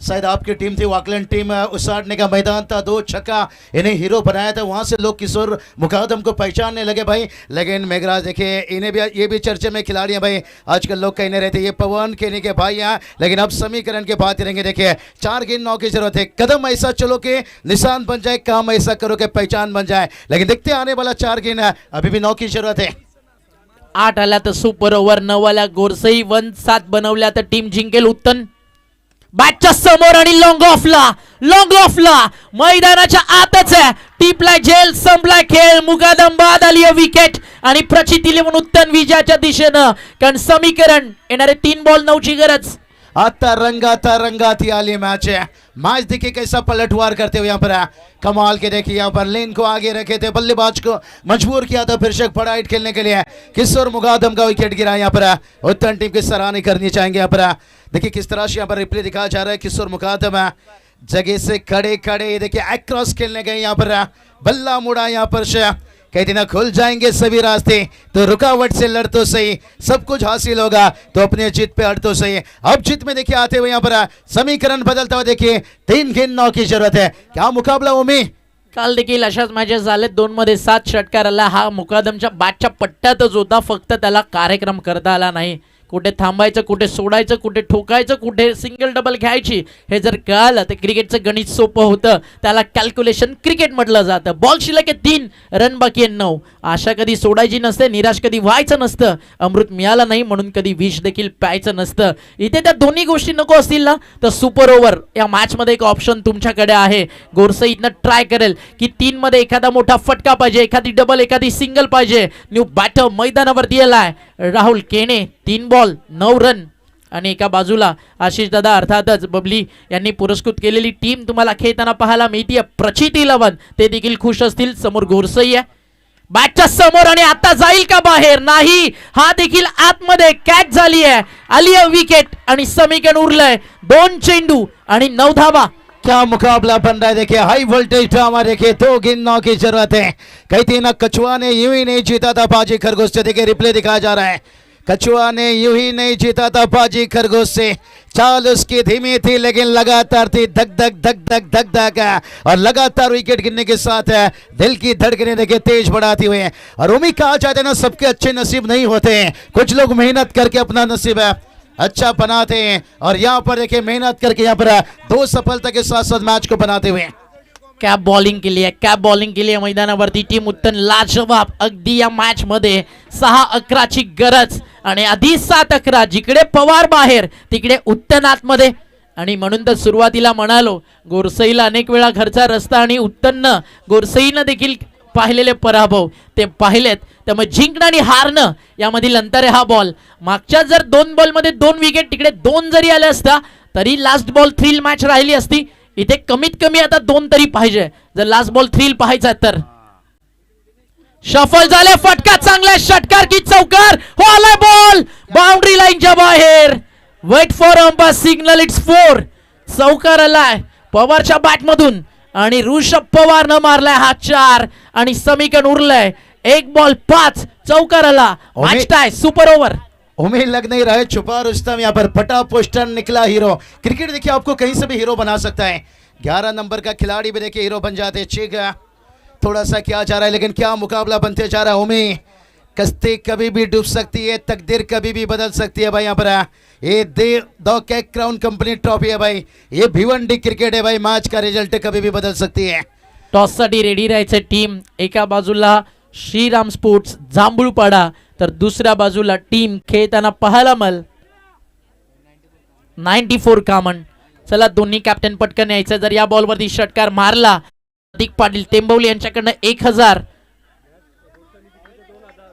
शायद आपकी टीम थी वाकलैंड टीम, उसाड़ने का मैदान था, 2 छक्का इन्हें हीरो बनाया था. वहाँ से लोग किशोर मुकादम को पहचानने लगे भाई. लेकिन मेघराज देखिए इन्हें भी, ये भी चर्चे में खिलाड़ी हैं भाई. आजकल लोग कहने रहते ये पवन कहने के भाई हैं. लेकिन अब समीकरण की बात करेंगे. देखिए 4 गेंद 9 की जरूरत है. कदम ऐसा चलो कि निशान बन जाए, काम ऐसा करो कि पहचान बन जाए. लेकिन देखते आने वाला 4 गेंद अभी भी 9 की जरूरत है. 8 आल्या तर सुपर ओव्हर, 9 आल्या गोरसई 1-7 बनवल्या तर टीम जिंकेल. उत्तन बॅटच्या समोर आणि लॉंग ऑफला मैदानाच्या आतच आहे. टिपलाय झेल, संपलाय खेळ. मुकादम बाद आली विकेट आणि प्रचिती लिहून उत्तन विजयाच्या दिशेनं. कारण समीकरण येणारे 3 बॉल 9 ची गरज. आता रंगाती आली मैच है. मैच देखिए कैसा पलटवार करते हुए यहाँ पर कमाल के. देखिए यहाँ पर लेन को आगे रखे थे, बल्लेबाज को मजबूर किया था फिर बड़ा हिट खेलने के लिए. किशोर मुकादम का विकेट गिरा यहाँ पर. उत्तन टीम की सराहना करनी चाहेंगे यहाँ पर. देखिए किस तरह से यहाँ पर रिप्ले दिखाया जा रहा है. किशोर मुकादम जगह से खड़े देखिए एक्रॉस खेलने गए यहाँ पर. बल्ला मुड़ा यहाँ पर से. कहते ना खुल जाएंगे सभी रास्ते तो रुकावट से लड़ तो सही, सब कुछ हासिल होगा तो अपने जीत पे अड़ तो सही. अब जीत में देखिए आते हुए यहाँ पर समीकरण बदलता हुआ. देखिए 3 गेंद 9 की जरूरत है. क्या मुकाबला उमी. काल देखील अशाच मॅचेस झाले. 2 मध्ये 7 षटकार आला. हा मुकादमच्या बॅटच्या पट्ट्यातच होता, फक्त त्याला कार्यक्रम करता आला नाही. कुठे थांबायचं, कुठे सोडायचं, कुठे ठोकायचं, कुठे सिंगल डबल घ्यायची, हे जर कळालं तर क्रिकेटचं गणित सोपं होतं. त्याला कॅल्क्युलेशन क्रिकेट म्हटलं जातं. बॉल शिल्लक आहे 3, रन बाकी आहे 9. आशा कधी सोडायची नसते, निराश कधी व्हायचं नसतं. अमृत मिळालं नाही म्हणून कधी विष देखील प्यायचं नसतं. इथे त्या दोन्ही गोष्टी नको असतील ना तर सुपर ओव्हर या मॅचमध्ये एक ऑप्शन तुमच्याकडे आहे. गोरसई इथनं ट्राय करेल की 3 मध्ये एखादा मोठा फटका पाहिजे, एखादी डबल, एखादी सिंगल पाहिजे. न्यू बॅटर मैदानावरती आलाय राहुल केने. 3 बॉल 9 रन. आणि एका बाजूला आशिष दादा अर्थातच बबली यांनी पुरस्कृत केलेली टीम तुम्हाला खेळताना पाहायला मिळते. प्रचित 11 ते देखील खुश असतील. समोर गोरसई आहे बॅटच्या समोर आणि आता जाईल का बाहेर. नाही, हा देखील आतमध्ये कॅच झाली आहे. आली आहे विकेट आणि समीकरण उरलंय 2 चेंडू आणि 9 धावा. क्या मुकाबला बन रहा है. देखिए हाई वोल्टेज ड्रामा. देखिए 2 गेंद 9 की जरूरत है. कहती ना कछुआ ने यूं ही नहीं जीता था बाजी खरगोश से. देखिए रिप्ले दिखाया जा रहा है. कछुआ ने यूं ही नहीं जीता था बाजी खरगोश से. चाल उसकी धीमी थी लेकिन लगातार थी धक धक और लगातार विकेट गिरने के साथ दिल की धड़कनें देखिए तेज बढ़ाती हुई. और उम्मीद कहा जाता है ना सबके अच्छे नसीब नहीं होते. कुछ लोग मेहनत करके अपना नसीब अच्छा बनाते हैं और यहाँ पर देखिए मेहनत करके यहाँ पर 2 सफलता के साथ साथ मैच को बनाते हुए. कॅप बॉलिंग केली आहे मैदानावरती टीम उत्तन. लाजवाब अगदी या मॅच मध्ये 6-11 ची गरज आणि आधी 7-11. जिकडे पवार बाहेर तिकडे उत्तन आतमध्ये. आणि म्हणून तर सुरुवातीला म्हणालो गोरसईला अनेक वेळा घरचा रस्ता आणि उत्तननं गोरसईनं देखील पाहिलेले पराभव ते पाहिलेत. त्यामुळे जिंकणं आणि हारणं यामधील अंतर आहे हा बॉल. मागच्या जर 2 बॉलमध्ये 2 विकेट, तिकडे 2 जरी आले असता तरी लास्ट बॉल थ्रिल मॅच राहिली असती. इथे कमीत कमी आता 2 तरी पाहिजे जर लास्ट बॉल थ्रिल पाहायचा तर. शफल झाले, फटका चांगला, षटकार की चौकार. हो आलाय बॉल बाउंड्री लाईनच्या बाहेर. Wait for umpire signal, it's 4. चौकार आलाय पवारच्या बॅट मधून आणि ऋषभ पवारनं मारलाय हा 4 आणि समीकरण उरलंय 1 बॉल 5 चौकार आला मॅच टाय सुपर ओव्हर. उम्मीद लग नहीं रहा है, छुपा रुस्तम यहाँ पर फटा पोस्टर निकला हीरो. क्रिकेट देखिए आपको कहीं से भी हीरो बना सकता है. 11 नंबर का खिलाड़ी भी देखिए हीरो बन जाते. चीक थोड़ा सा क्या जा रहा है, लेकिन क्या मुकाबला बनते जा रहा है. उम्मीद कश्ती कभी भी डूब सकती है, तकदीर कभी भी बदल सकती है भाई. यहाँ पर ये दो कैक क्राउन कंपनी ट्रॉफी है भाई. ये भिवंडी क्रिकेट है भाई. मैच का रिजल्ट कभी भी बदल सकती है. टॉस साठी रेडी राहायचं टीम. एका बाजूला श्रीराम स्पोर्ट्स जांभूळपाडा तर दुसऱ्या बाजूला टीम खेळताना पाहायला मल 94 कामन. चला दोन्ही कॅप्टन पटकन यायचं. जर या बॉलवरती षटकार मारला प्रतीक पाटील टेंबवली यांच्याकडनं 1000.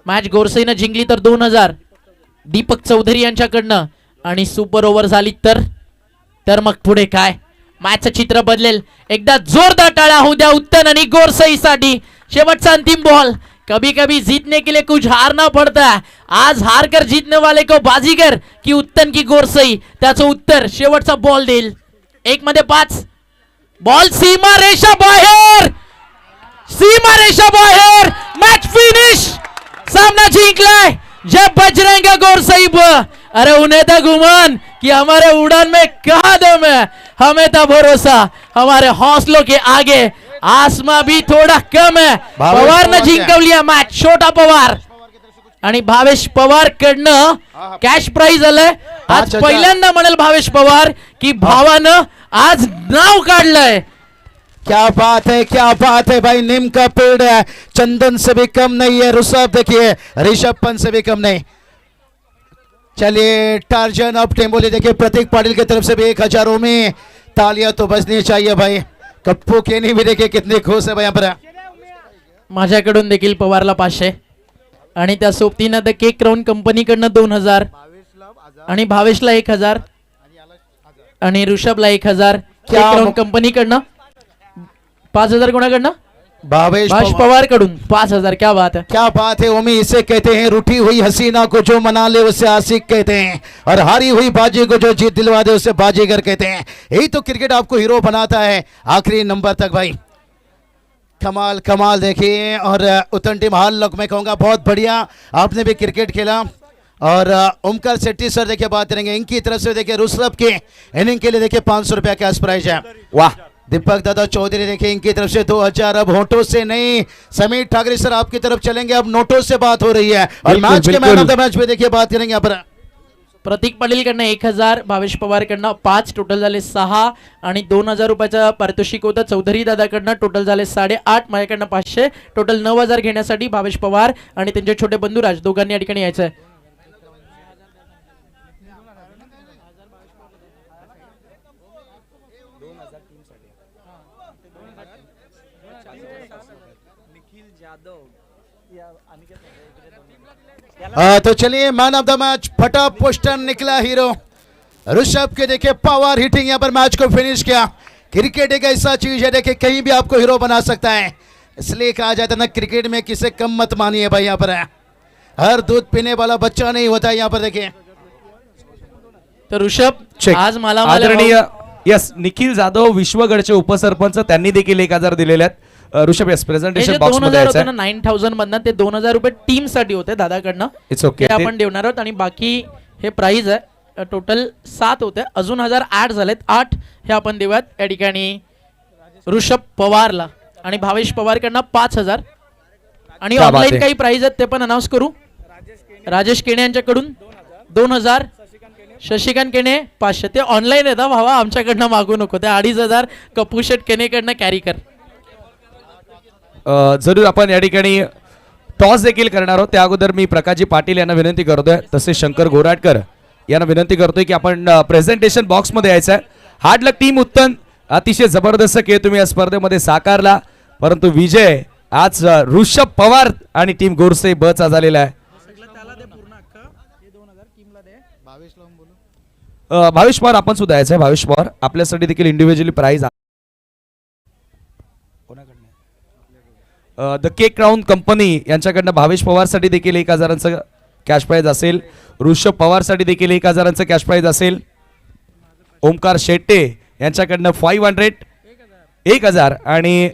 मॅच गोरसेनं जिंकली तर 2000 दीपक चौधरी यांच्याकडनं. आणि सुपर ओव्हर झाली तर मग पुढे काय मॅचचं चित्र बदलेल. एकदा जोरदार टाळ्या होऊ द्या उत्तन आणि गोरसईसाठी. शेवटचा अंतिम बॉल. कभी कभी जीतने के लिए कुछ हारना पड़ता है. आज हार कर जीतने वाले को बाजीगर की उत्तन की गोरसई. त्याचं उत्तर शेवटचा बॉल देईल. 1 मध्ये 5 बॉल सीमा रेषा बाहेर. सीमा रेषा बाहेर. Match finish. सामना जिंकलाय जय बजरंग गोरसईब. अरे उन्हें था गुमान कि हमारे उड़ान में कहा दम है, हमें था भरोसा हमारे हौसलों के आगे आसमा भी थोडा कम है. पवारनं जिंकवली मॅच. छोटा पवार आणि भावेश पवार कडनं कॅश प्राइज आलंय. आज पहिल्यांदा म्हणेल भावेश पवार की भावानं आज नाव काढलंय. क्या बात है, क्या बात है भाई. नीम का पेड़ है, चंदन से भी कम नहीं है. ऋषभ देखिए ऋषभ पंत से भी कम नहीं. चलिए टार्जन ऑफ टेम्बोली देखिए प्रतीक पाटिल की तरफ से भी 1000 में तालियां तो बजनी चाहिए भाई. कप्पू केनी भी देखिए कितने खुश है भाई. यहाँ पर माझ्याकडून देखील पवारला 500 आणि त्या सोबतीनं द केक क्राउन कंपनीकडनं 2000 आणि भावेशला 1000 आणि ऋषभला 1000. केक क्राउन कंपनीकडनं 5000 कोणाकडनं भावेश पवार कडून 5000. क्या बात है, क्या बात है. उम्मीद इसे कहते हैं रूठी हुई हसीना को जो मना ले उसे आशिक कहते हैं, और हारी हुई बाजी को जो जीत दिलवा दे उसे बाजीगर कहते हैं. यही तो क्रिकेट आपको हीरो बनाता है आखिरी नंबर तक भाई. कमाल कमाल देखिए. और उत्तन टीम हाल लक मैं कहूँगा बहुत बढ़िया आपने भी क्रिकेट खेला. और ओमकार शेट्टी सर देखिए बात करेंगे. इनकी तरफ से देखिए ऋषभ के इनिंग के लिए देखिए 500 रुपया कैश प्राइज है. वाह. दीपक दादा चौधरी देखिए इनकी तरफ से 2000. अब होठों से नहीं, समीर ठाकरे सर आपकी तरफ चलेंगे. अब नोटों से बात हो रही है. और मैच के मैन ऑफ द मैच पे देखिए बात करेंगे यहाँ पर. प्रतीक पाटील कडनं 1000 भावेश पवार कडनं 5 टोटल झाले 6 आणि 2000 रुपयाचं पारितोषिक होतं. चौधरी दादाकडनं टोटल झाले 8.5. माझ्याकडनं 500 टोटल 9000 घेण्यासाठी भावेश पवार आणि त्यांचे छोटे बंधू राज दोघांनी या ठिकाणी यायचं आहे. तो चलिए मैन ऑफ द मैच फटा पोस्टर निकला हीरो ऋषभ के. देखिए पावर हिटिंग यहाँ पर मैच को फिनिश किया. क्रिकेट एक ऐसा चीज है देखिए कहीं भी आपको हीरो बना सकता है. इसलिए कहा जाता है ना क्रिकेट में किसे कम मत मानिए भाई. यहाँ पर हर दूध पीने वाला बच्चा नहीं होता. यहाँ पर देखिए तर ऋषभ आज मला आदरणीय यस निखिल जाधव विश्वगडचे उपसरपंच त्यांनी देखील 1000 दिलेले आहेत. ऋषभ यस प्रेझेंटेशन बॉक्स मध्ये 2000 होते ना 9000 मधनं ते 2000 रुपये टीम साठी होते दादाकडनं. It's okay. ते आपण देणार आहोत आणि बाकी हे प्राइज आहे. टोटल 7 होते अजून 1000 ऍड झालेत 8 हे आपण देऊयात या ठिकाणी ऋषभ पवारला. आणि भावेश पवारकडनं 5000 आणि ऑनलाईन काही प्राइज आहेत ते पण अनाउन्स करू. राजेश केणे यांच्याकडून 2000, शशिकांत केणे 500. ते ऑनलाईन आहेत भावा आमच्याकडनं मागू नको. ते 2500 कपूशेट केणेकडनं कॅरी कर. जरूर आपण या ठिकाणी टॉस देखील करणार आहोत. त्या अगोदर मी प्रकाशजी पाटील यांना विनंती करतोय तसेच शंकर गोराटकर यांना विनंती करतोय की आपण प्रेझेंटेशन बॉक्स मध्ये यायचं आहे. हार्ड लक टीम उत्तम अतिशय जबरदस्त खेळ तुम्ही या स्पर्धेमध्ये साकारला. परंतु विजय आज ऋषभ पवार आणि टीम गोरसे ब चा झालेला आहे. भावेश पवार आपण सुद्धा यायचं आहे. भावेश पवार आपल्यासाठी देखील individually prize the cake crown company यांच्याकडनं भावेश पवारसाठी देखील 1000चं कॅश प्राइज असेल. ऋषभ पवारसाठी देखील 1000चं कॅश प्राइज असेल. ओमकार शेट्टे यांच्याकडनं 500 1000 आणि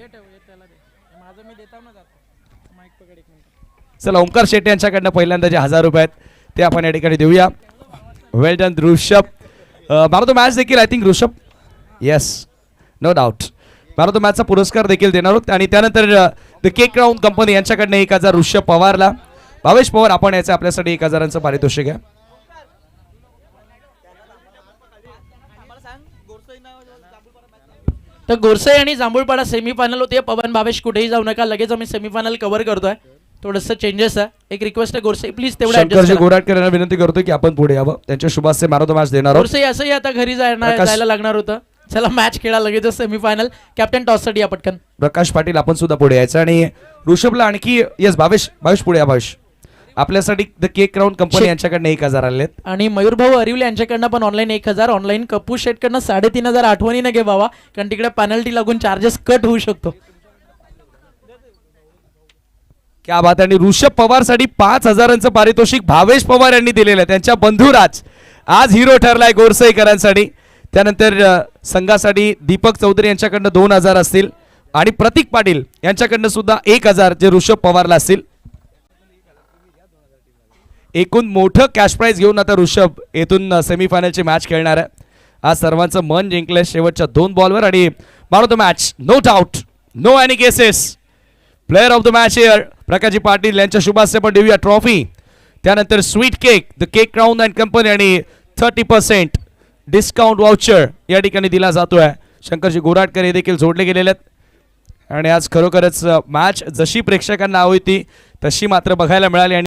चला ओमकार शेट्टी यांच्याकडनं पहिल्यांदा जे 1000 रुपये आहेत ते आपण या ठिकाणी देऊया. Well done Rishabh. मारतो मॅच देखील I think Rishabh yes no doubt मारतो मॅचचा पुरस्कार देखील देणार आहोत. आणि त्यानंतर द केक क्राऊन कंपनी यांच्याकडनं 1000 ऋषभ पवारला. भावेश पवार आपण याचं आपल्यासाठी 1000चं पारितोषिक आहे. तर गोरसाई आणि जांभूळपाडा सेमीफायनल होते. पवन भावेश कुठेही जाऊ नका, लगेच आम्ही सेमीफायनल कव्हर करतोय. थोडंसं चेंजेस आहे. एक रिक्वेस्ट आहे गोरसाई प्लीज तेवढं शंकरजी adjust करा. गोराटकर यांना विनंती करतो की आपण पुढे यावं. त्यांच्या शुभास्ते मॅन ऑफ द मॅच देणार आहोत. गोरसाई असंही आता घरी प्रकाश- जायला लागणार होतं. चला मॅच खेळा लगेच सेमीफायनल. कॅप्टन टॉस साठी या पटकन. प्रकाश पाटील आपण सुद्धा पुढे यायचं आणि ऋषभला आणखी येस भावेश पुढे या. भावेश आपल्यासाठी द केक क्राऊन कंपनी यांच्याकडनं 1000 आलेत. आणि मयूर भाऊ अरिवले यांच्याकडनं पण ऑनलाईन 1000. ऑनलाईन कपूर शेटकडनं 3500 आठवणीने घे बाबा, कारण तिकडे पेनल्टी लागून चार्जेस कट होऊ शकतो. क्या बात. आणि ऋषभ पवार साठी 5000चं पारितोषिक भावेश पवार यांनी दिलेलं आहे. त्यांच्या बंधुराज आज हिरो ठरलाय गोरसाईकरांसाठी. त्यानंतर संघासाठी दीपक चौधरी यांच्याकडनं 2000 असतील आणि प्रतीक पाटील यांच्याकडनं सुद्धा 1000 जे ऋषभ पवारला असतील. एकूण मोठं कॅश प्राइज घेऊन आता ऋषभ येथून सेमीफायनलची मॅच खेळणार आहे. आज सर्वांचं मन जिंकलंय शेवटच्या 2 बॉलवर. आणि man of the match no doubt no any cases player of the match here Prakashji Patil यांच्या शुभास्ते पण देऊया ट्रॉफी. त्यानंतर sweet cake the cake crown and company आणि 30% डिस्काउंट वाउचर या ठिकाणी दिला जातोय. शंकरजी गोराटकर हे देखील जोडले गेलेले आहेत. आणि आज खरोखरच मॅच जशी प्रेक्षकांना हवी होती तशी मात्र बघायला मिळाली. आणि